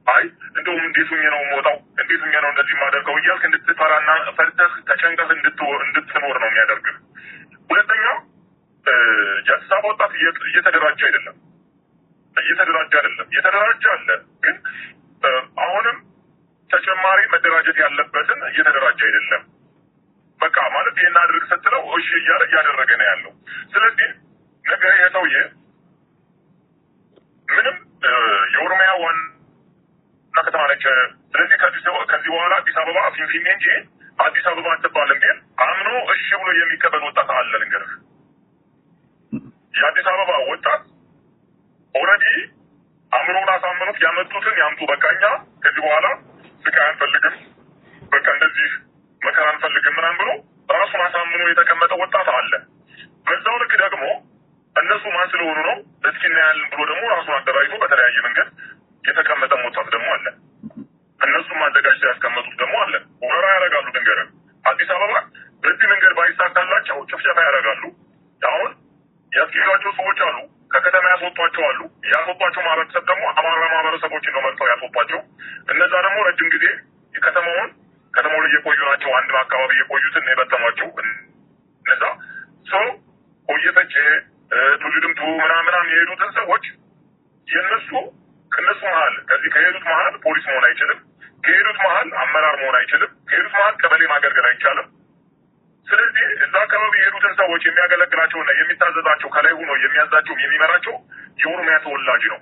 አይ እንደውም እንዴት ሆኜ ነው የምወጣው፣ እንዴት ሆኜ ነው እንደዚህ የማደርገው እያልክ እንድትፈራና ፈርተህ ተጨንቀህ እንድትኖር ነው የሚያደርግህ። ሁለተኛ የአዲስ አበባ ወጣት እየተደራጀ አይደለም። እየተደራጀ አለ፣ ግን አሁንም ተጨማሪ መደራጀት ያለበትን እየተደራጀ አይደለም። በቃ ማለት ይሄን አድርግ ስትለው እሺ እያለ እያደረገ ነው ያለው። ስለዚህ ነገ ይሄ ሰውዬ ምንም የኦሮሚያ ዋና ከተማ ነች ተመቻቸ። ስለዚህ ከዚህ በኋላ አዲስ አበባ ፊንፊኔ እንጂ አዲስ አበባ አትባልም ግን አምኖ እሺ ብሎ የሚቀበል ወጣት አለ። ልንገርህ፣ የአዲስ አበባ ወጣት ኦልሬዲ አምሮን አሳምኑት ያመጡትን ያምጡ፣ በቃኛ ከዚህ በኋላ ስቃይ አንፈልግም፣ በቃ እንደዚህ መከራ አንፈልግም ምናምን ብሎ ራሱን አሳምኖ የተቀመጠ ወጣት አለ። በዛው ልክ ደግሞ እነሱ ማን ስለሆኑ ነው እስኪ እናያለን ብሎ ደግሞ ራሱን አደራጅቶ በተለያየ መንገድ የተቀመጠ ወጣት ደግሞ አለ። እነሱም አዘጋጅተው ያስቀመጡት ደግሞ አለ። ወረራ ያደርጋሉ። ድንገረን አዲስ አበባ በዚህ መንገድ ባይሳካላቸው ጭፍጨፋ ያደርጋሉ። አሁን ያስኬዷቸው ሰዎች አሉ፣ ከከተማ ያስወጧቸው አሉ። ያስወጧቸው ማህበረሰብ ደግሞ አማራ ማህበረሰቦችን ነው መጥተው ያስወጧቸው። እነዛ ደግሞ ረጅም ጊዜ ከተማው ላይ የቆዩ ናቸው። አንድ አካባቢ የቆዩትን የበተሟቸው እነዛ ሰው ቆየፈች ቱልድምቱ ምናምናም የሄዱትን ሰዎች ከእነሱ መሀል ከዚህ ከሄዱት መሀል ፖሊስ መሆን አይችልም። ከሄዱት መሀል አመራር መሆን አይችልም። ከሄዱት መሀል ቀበሌ ማገልገል አይቻልም። ስለዚህ እዛ አካባቢ የሄዱትን ሰዎች የሚያገለግላቸውና የሚታዘዛቸው ከላይ ሆኖ የሚያዛቸው የሚመራቸው የኦሮሚያ ተወላጅ ነው።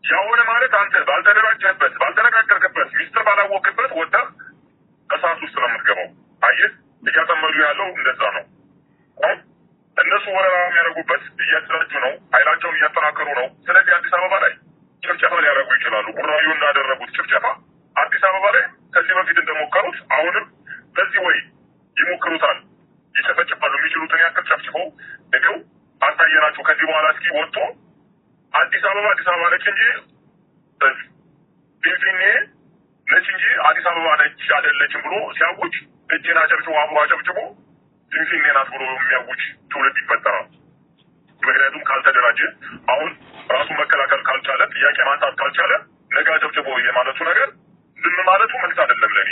ያሆነ ማለት አንተ ባልተደራጀህበት፣ ባልተነጋገርክበት፣ ሚስጥር ባላወቅበት ወጥተህ እሳት ውስጥ ነው የምትገባው። አየህ፣ እያጠመዱ ያለው እንደዛ ነው። እነሱ ወረራ የሚያደርጉበት እያደራጁ ነው፣ ኃይላቸውን እያጠናከሩ ነው። ስለዚህ አዲስ አበባ ላይ ጭፍጨፋ ሊያደርጉ ይችላሉ። ቡራዩ እንዳደረጉት ጭፍጨፋ አዲስ አበባ ላይ ከዚህ በፊት እንደሞከሩት አሁንም በዚህ ወይ ይሞክሩታል። ይጨፈጭፋሉ። የሚችሉትን ያክል ጨፍጭፈው እገው አሳየናቸው። ከዚህ በኋላ እስኪ ወጥቶ አዲስ አበባ ነች እንጂ ፊንፊኔ ነች እንጂ አዲስ አበባ ነች አይደለችም ብሎ ሲያውጅ እጅን አጨብጭቦ አብሮ አጨብጭቦ ፊንፊኔ ናት ብሎ የሚያውጅ ትውልድ ይፈጠራል። ምክንያቱም ካልተደራጀ አሁን ራሱን መከላከል ካልቻለ፣ ጥያቄ ማንሳት ካልቻለ ነገ አጨብጭቦ የማለቱ ነገር ዝም ማለቱ መልስ አይደለም ለኔ።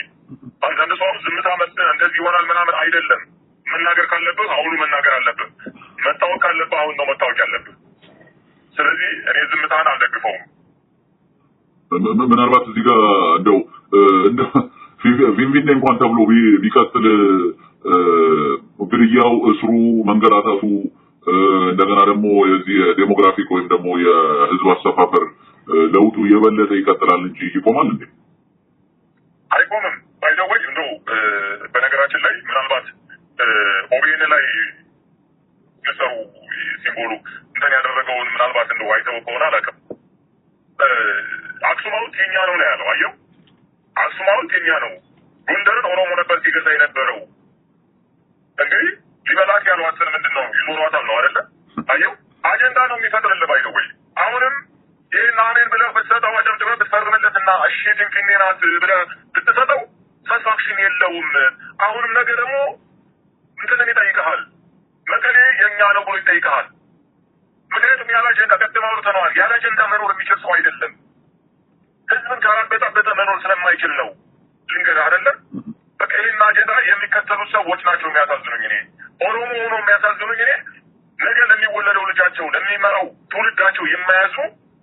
አንዳንድ ሰው ዝምታ እንደዚህ ይሆናል ምናምን አይደለም። መናገር ካለብህ አሁኑ መናገር አለብህ። መታወቅ ካለብህ አሁን ነው መታወቅ ያለብህ። ስለዚህ እኔ ዝምታን አልደግፈውም። ምናልባት እዚህ ጋር እንደው ፊንፊኔ እንኳን ተብሎ ቢቀጥል ግድያው፣ እስሩ፣ መንገላታቱ እንደገና ደግሞ የዚህ ዴሞግራፊክ ወይም ደግሞ የህዝብ አሰፋፈር ለውጡ የበለጠ ይቀጥላል እንጂ ይቆማል እንዴ? አይቆምም። ባይዘወይ እንደው በነገራችን ላይ ምናልባት ኦቤን ላይ የሰሩ ሲምቦሉ እንትን ያደረገውን ምናልባት እንደው አይተው ከሆነ አላውቅም። አክሱም ሐውልት የኛ ነው ነው ያለው። አየው፣ አክሱም ሐውልት የኛ ነው። ጎንደርን ኦሮሞ ነበር ሲገዛ የነበረው። እንግዲህ ሊበላት ያሏትን ምንድን ነው ይዞሯታል ነው አይደለ? አየው፣ አጀንዳ ነው የሚፈጥርልህ። ባይዘወይ አሁንም ይህን አሜን ብለህ ብትሰጠው አጨብጭበህ ብትፈርምለትና እሺ ፊንፊኔ ናት ብለህ ብትሰጠው ሳትስፋክሽን የለውም። አሁንም ነገ ደግሞ እንትንን ይጠይቀሃል። መቀሌ የእኛ ነው ብሎ ይጠይቀሃል። ምክንያቱም ያለ አጀንዳ ቀድም አውርተነዋል። ያለ አጀንዳ መኖር የሚችል ሰው አይደለም። ህዝብን ካላበጣበጠ መኖር ስለማይችል ነው። ልንገርህ አይደለም። በቃ ይህን አጀንዳ የሚከተሉት ሰዎች ናቸው የሚያሳዝኑኝ። እኔ ኦሮሞ ሆኖ የሚያሳዝኑኝ እኔ ነገ ለሚወለደው ልጃቸው ለሚመራው ትውልዳቸው የማያዙ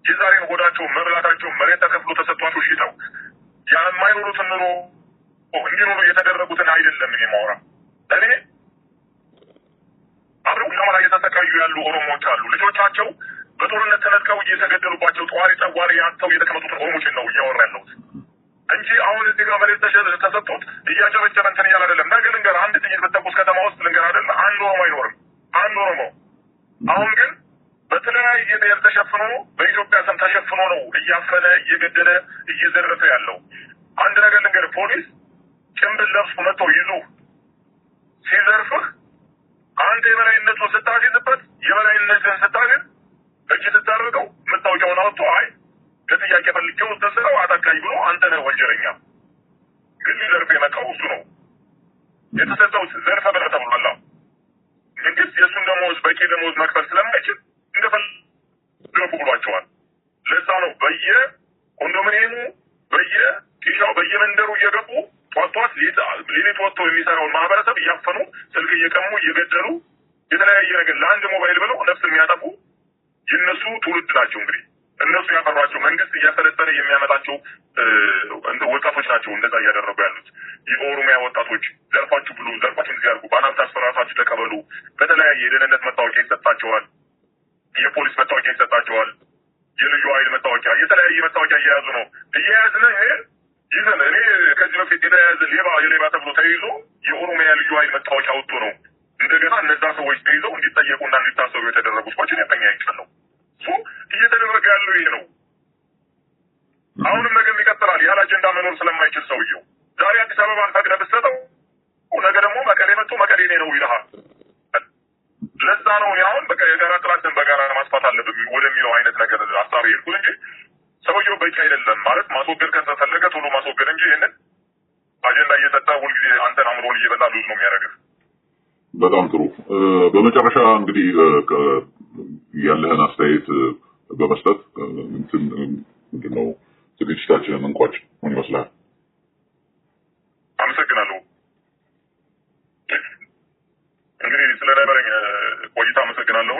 የዛሬን ሆዳቸው መብላታቸው መሬት ተከፍሎ ተሰጥቷቸው ሽጠው የማይኖሩትን ኑሮ እንዲኖሩ የተደረጉትን አይደለም እኔ ማውራ። እኔ አብረው ከመራ እየተሰቃዩ ያሉ ኦሮሞዎች አሉ። ልጆቻቸው በጦርነት ተነጥቀው እየተገደሉባቸው ጠዋሪ ጸዋሪ ያተው የተቀመጡትን ኦሮሞችን ነው እያወራ ያለሁት እንጂ አሁን እዚህ ጋር መሬት ተሰጥቶት እያጨበጨበ እንትን እያለ አይደለም። ነገ ልንገር፣ አንድ ጥይት በተኩስ ከተማ ውስጥ ልንገር አይደለ አንድ ኦሮሞ አይኖርም። አንድ ኦሮሞ አሁን ግን በተለያየ ብሔር ተሸፍኖ በኢትዮጵያ ስም ተሸፍኖ ነው እያፈነ እየገደለ እየዘረፈ ያለው። አንድ ነገር ልንገር፣ ፖሊስ ጭንብል ለብሶ መጥቶ ይዞ ሲዘርፍህ አንተ የበላይነቱን ስታሲዝበት የበላይነትን ስታሲዝ እጅ ስታደርገው መታወቂያውን አወጥቶ አይ ለጥያቄ ፈልጌው ተሰራው አጣቃኝ ብሎ አንተ ነህ ወንጀለኛ። ግን ሊዘርፍ የመጣው እሱ ነው። የተሰጠው ዘርፈ ብለህ ተብሏል። መንግስት የእሱን ደሞዝ በቂ ደሞዝ መክፈል ስለማይችል እንደፈለጉ ብሏቸዋል። ለዛ ነው በየኮንዶሚኒየሙ በየኪሻው በየመንደሩ እየገቡ ጧት ሌሊት ወጥቶ የሚሰራውን ማህበረሰብ እያፈኑ ስልክ እየቀሙ እየገደሉ የተለያየ ነገር ለአንድ ሞባይል ብለው ነፍስ የሚያጠፉ የእነሱ ትውልድ ናቸው። እንግዲህ እነሱ ያፈሯቸው መንግስት እያሰለጠነ የሚያመጣቸው ወጣቶች ናቸው እንደዛ እያደረጉ ያሉት። የኦሮሚያ ወጣቶች ዘርፋችሁ ብሉ፣ ዘርፋችሁን እዚህ ያድርጉ፣ ባናብት አስፈራራችሁ ተቀበሉ። በተለያየ የደህንነት መታወቂያ ይሰጣቸዋል፣ የፖሊስ መታወቂያ ይሰጣቸዋል። የልዩ ኃይል መታወቂያ የተለያየ መታወቂያ እየያዙ ነው። እየያዝን ይዘን እኔ ከዚህ በፊት የተያዘ የሌባ ተብሎ ተይዞ የኦሮሚያ ልዩ ኃይል መታወቂያ ወጥቶ ነው እንደገና እነዛ ሰዎች ተይዘው እንዲጠየቁና እንዲታሰሩ የተደረጉ ሰዎች ነጠኛ ይቻለው እየተደረገ ያለው ይሄ ነው። አሁንም ነገም ይቀጥላል። ያለ አጀንዳ መኖር ስለማይችል ሰውየው ዛሬ አዲስ አበባን ፈቅደህ ብትሰጠው ነገ ደግሞ መቀሌ መጥቶ መቀሌ ነው ይልሃል። ለዛ ነው አሁን በቃ የጋራ ጥላትን በጋራ ማስፋት አለብን ወደሚለው አይነት ነገር ሀሳብ ይልኩ እንጂ ሰውየው በቂ አይደለም ማለት ማስወገድ ከተፈለገ ቶሎ ማስወገድ እንጂ ይሄንን አጀንዳ እየሰጠ ሁልጊዜ አንተን አምሮን እየበላ ሉዝ ነው የሚያደርገው። በጣም ጥሩ። በመጨረሻ እንግዲህ ያለህን አስተያየት በመስጠት ምንድነው ዝግጅታችንን እንቋጭ። ምን ይመስላል? አመሰግናለሁ። እንግዲህ ስለነበረኝ ቆይታ አመሰግናለሁ።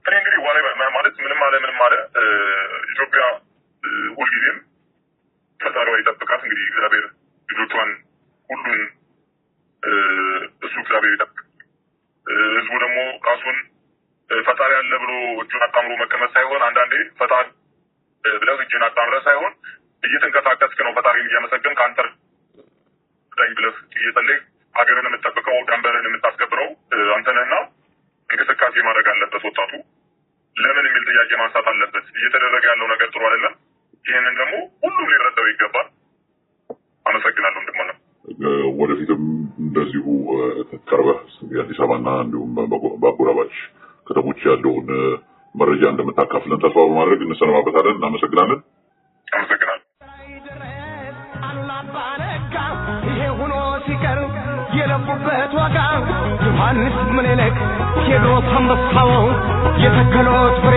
እኔ እንግዲህ ማለት ምንም አለ ኢትዮጵያ ሁልጊዜም ፈጣሪዋ ይጠብቃት። እንግዲህ እግዚአብሔር ልጆቿን ሁሉን እሱ እግዚአብሔር ይጠብቅ። ህዝቡ ደግሞ ራሱን ፈጣሪ አለ ብሎ እጁን አጣምሮ መቀመጥ ሳይሆን አንዳንዴ ፈጣሪ ብለህ እጅን አጣምረህ ሳይሆን እየተንቀሳቀስክ ነው ፈጣሪን እያመሰገንክ አንተ ዳኝ ብለህ እየጸለይክ ሀገርን የምትጠብቀው ድንበርን የምታስከብረው አንተ ነህና እንቅስቃሴ ማድረግ አለበት። ወጣቱ ለምን የሚል ጥያቄ ማንሳት አለበት። እየተደረገ ያለው ነገር ጥሩ አይደለም። ይህንን ደግሞ ሁሉም ሊረዳው ይገባል። አመሰግናለሁ። እንደማለት ወደፊትም እንደዚሁ ቀርበህ የአዲስ አበባና እንዲሁም በአጎራባች ከተሞች ያለውን መረጃ እንደምታካፍለን ተስፋ በማድረግ እንሰነባበታለን። እናመሰግናለን። አመሰግናለሁ። ይሄ ሆኖ ሲቀር የለፉበት ዋጋ ዮሐንስ ምኒልክ ቴዎድሮስ አንበሳው የተከሉት ፍሬ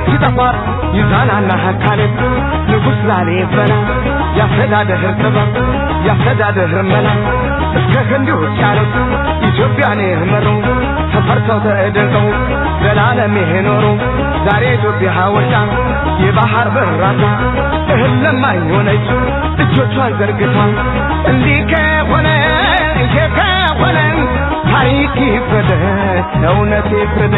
ሲጠፋር ይዛናና ካሌብ ንጉሥ ላሊበላ ያስተዳደር ጥበብ ያስተዳደር መላ እስከ ህንድ ውቅያኖስ ኢትዮጵያን የመሩ ተፈርተው ተደንቀው ዘላለም የኖሩ ዛሬ ኢትዮጵያ ወጣ የባህር በራታ እህል ለማኝ ሆነች እጆቿን ዘርግታ እንዲህ ከሆነ ይሄ ከሆነ ታሪክ ይፍረድ እውነት ይፍረድ።